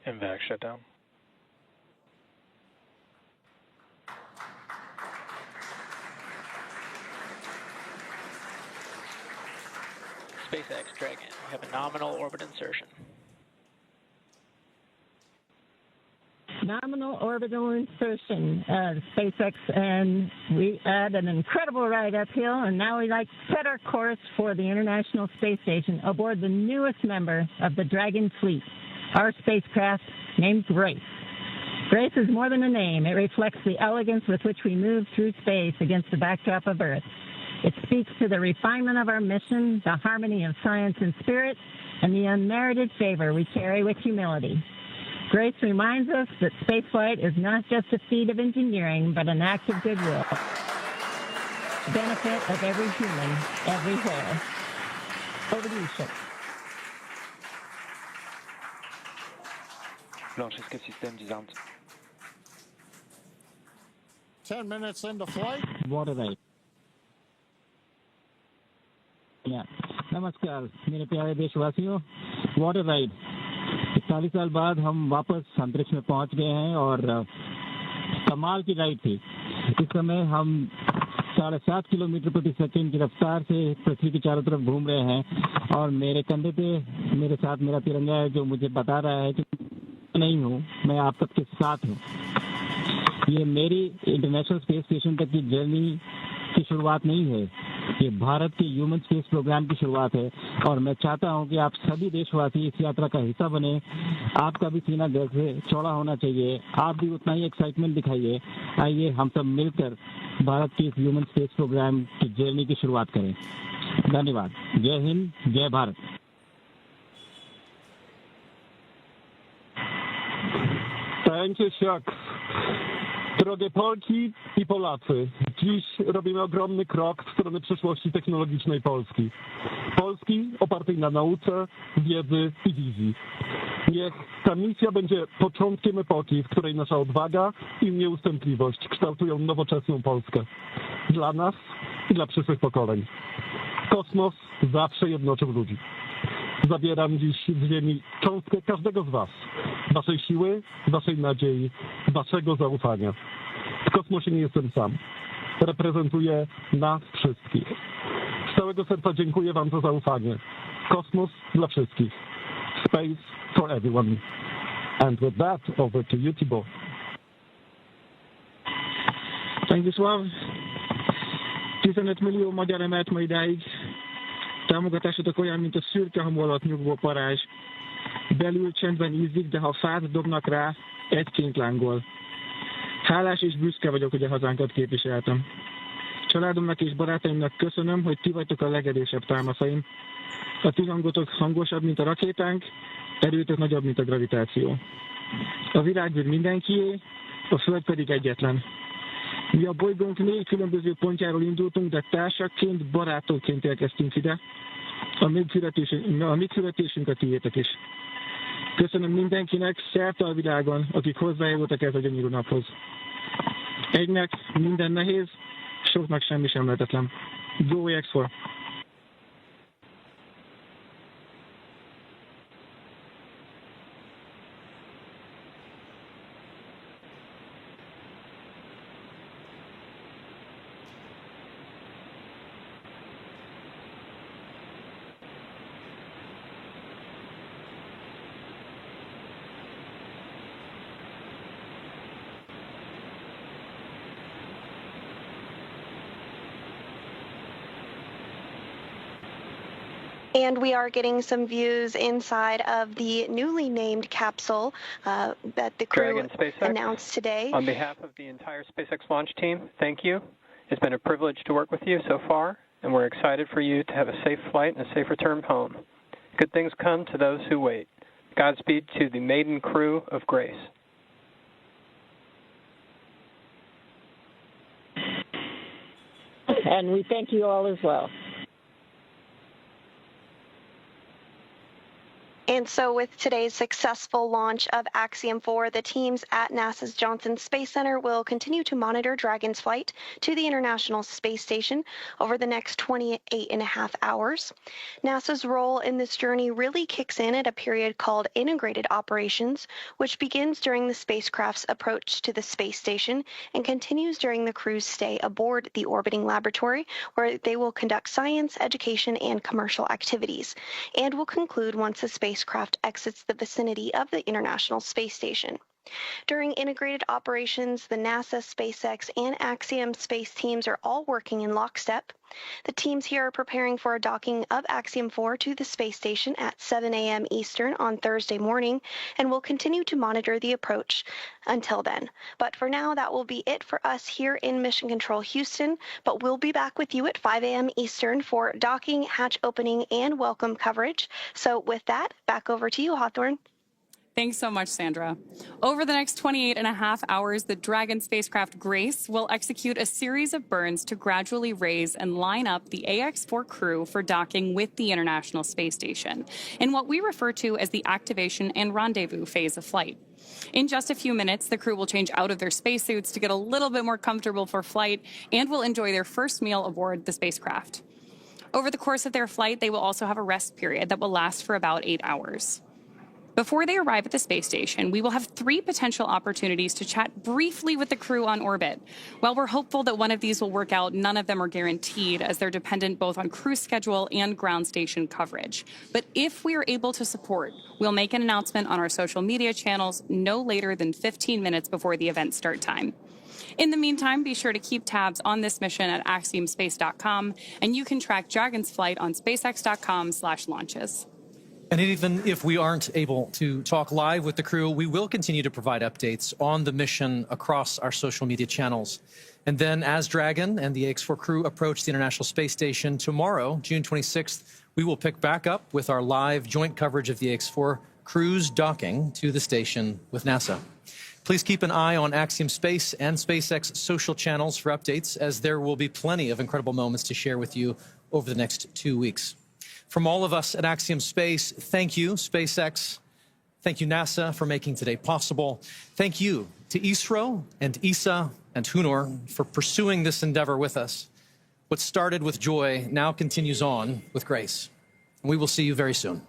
MVAC shutdown. SpaceX Dragon, we have a nominal orbit insertion. Nominal orbital insertion, SpaceX, and we had an incredible ride uphill, and now we like to set our course for the International Space Station aboard the newest member of the Dragon fleet, our spacecraft named Grace. Grace is more than a name. It reflects the elegance with which we move through space against the backdrop of Earth. It speaks to the refinement of our mission, the harmony of science and spirit, and the unmerited favor we carry with humility. Grace reminds us that spaceflight is not just a feat of engineering, but an act of goodwill. Benefit of every human, everywhere. Over to you, Ship. Launch escape system disarmed. 10 minutes into flight. Water ride. नमस्कार मेरे प्यारे देशवासियों, water ride 41 साल बाद हम वापस अंतरिक्ष में पहुंच गए हैं और कमाल की राइड थी। इस समय हम 7.5 किलोमीटर प्रति सेकंड की रफ्तार से पृथ्वी के चारों तरफ घूम रहे हैं और मेरे कंधे पे मेरे साथ मेरा तिरंगा है जो मुझे बता रहा है कि नहीं हूँ, मैं आप सबके साथ हूँ। ये मेरी इंटरनेशनल स्पेस स्टेशन तक की जर्नी की शुरुआत नहीं है, ये भारत के ह्यूमन स्पेस प्रोग्राम की शुरुआत है और मैं चाहता हूं कि आप सभी देशवासी इस यात्रा का हिस्सा बने। आपका भी सीना गर्व से चौड़ा होना चाहिए, आप भी उतना ही एक्साइटमेंट दिखाइए। आइए हम सब मिलकर भारत के इस ह्यूमन स्पेस प्रोग्राम की जर्नी की शुरुआत करें। धन्यवाद। जय हिंद, जय Bharat. Thank you, Chuck. Drogie Polki i Polacy, dziś robimy ogromny krok w stronę przyszłości technologicznej Polski. Polski opartej na nauce, wiedzy i wizji. Niech ta misja będzie początkiem epoki, w której nasza odwaga i nieustępliwość kształtują nowoczesną Polskę. Dla nas i dla przyszłych pokoleń. Kosmos zawsze jednoczył ludzi. Zabieram dziś z ziemi cząstkę każdego z was. Waszej siły, waszej nadziei, waszego zaufania. W kosmosie nie jestem sam. Reprezentuję nas wszystkich. Z całego serca dziękuję wam za zaufanie. Kosmos dla wszystkich. Space for everyone. And with that, over to you, Tibor. Thank you, Sław. 15 millió magyar emelt ma idáig. Támogatásotok olyan, mint a szürke hamu alatt nyugvó parázs. Belül csendben ízik, de ha fát dobnak rá, egyként lángol. Hálás és büszke vagyok, hogy a hazánkat képviseltem. Családomnak és barátaimnak köszönöm, hogy ti vagytok a legerősebb támaszaim. A ti hangotok hangosabb, mint a rakétánk, erőtök nagyobb, mint a gravitáció. A világűr mindenkié, a Föld pedig egyetlen. Mi a bolygónk 4 különböző pontjáról indultunk, de társakként, barátokként érkeztünk ide. A mi születésünk a tiétek is. Köszönöm mindenkinek szerte a világon, akik hozzájárultak ez a gyönyörű naphoz. Egynek minden nehéz, soknak semmi sem lehetetlen. Go X4! And we are getting some views inside of the newly named capsule that the crew announced today. On behalf of the entire SpaceX launch team, thank you. It's been a privilege to work with you so far, and we're excited for you to have a safe flight and a safe return home. Good things come to those who wait. Godspeed to the maiden crew of Grace. And we thank you all as well. And so with today's successful launch of Axiom 4, the teams at NASA's Johnson Space Center will continue to monitor Dragon's flight to the International Space Station over the next 28.5 hours. NASA's role in this journey really kicks in at a period called integrated operations, which begins during the spacecraft's approach to the space station and continues during the crew's stay aboard the orbiting laboratory, where they will conduct science, education, and commercial activities, and will conclude once the spacecraft exits the vicinity of the International Space Station. During integrated operations, the NASA, SpaceX, and Axiom Space teams are all working in lockstep. The teams here are preparing for a docking of Axiom 4 to the space station at 7 a.m. Eastern on Thursday morning, and will continue to monitor the approach until then. But for now, that will be it for us here in Mission Control Houston, but we'll be back with you at 5 a.m. Eastern for docking, hatch opening, and welcome coverage. So with that, back over to you, Hawthorne. Thanks so much, Sandra. Over the next 28.5 hours, the Dragon spacecraft Grace will execute a series of burns to gradually raise and line up the AX-4 crew for docking with the International Space Station in what we refer to as the activation and rendezvous phase of flight. In just a few minutes, the crew will change out of their spacesuits to get a little bit more comfortable for flight and will enjoy their first meal aboard the spacecraft. Over the course of their flight, they will also have a rest period that will last for about 8 hours. Before they arrive at the space station, we will have 3 potential opportunities to chat briefly with the crew on orbit. While we're hopeful that one of these will work out, none of them are guaranteed, as they're dependent both on crew schedule and ground station coverage. But if we are able to support, we'll make an announcement on our social media channels no later than 15 minutes before the event start time. In the meantime, be sure to keep tabs on this mission at axiomspace.com, and you can track Dragon's flight on spacex.com/launches. And even if we aren't able to talk live with the crew, we will continue to provide updates on the mission across our social media channels. And then as Dragon and the AX-4 crew approach the International Space Station tomorrow, June 26th, we will pick back up with our live joint coverage of the AX-4 crew's docking to the station with NASA. Please keep an eye on Axiom Space and SpaceX social channels for updates, as there will be plenty of incredible moments to share with you over the next 2 weeks. From all of us at Axiom Space, thank you, SpaceX. Thank you, NASA, for making today possible. Thank you to ISRO and ESA and Hunor for pursuing this endeavor with us. What started with joy now continues on with grace. And we will see you very soon.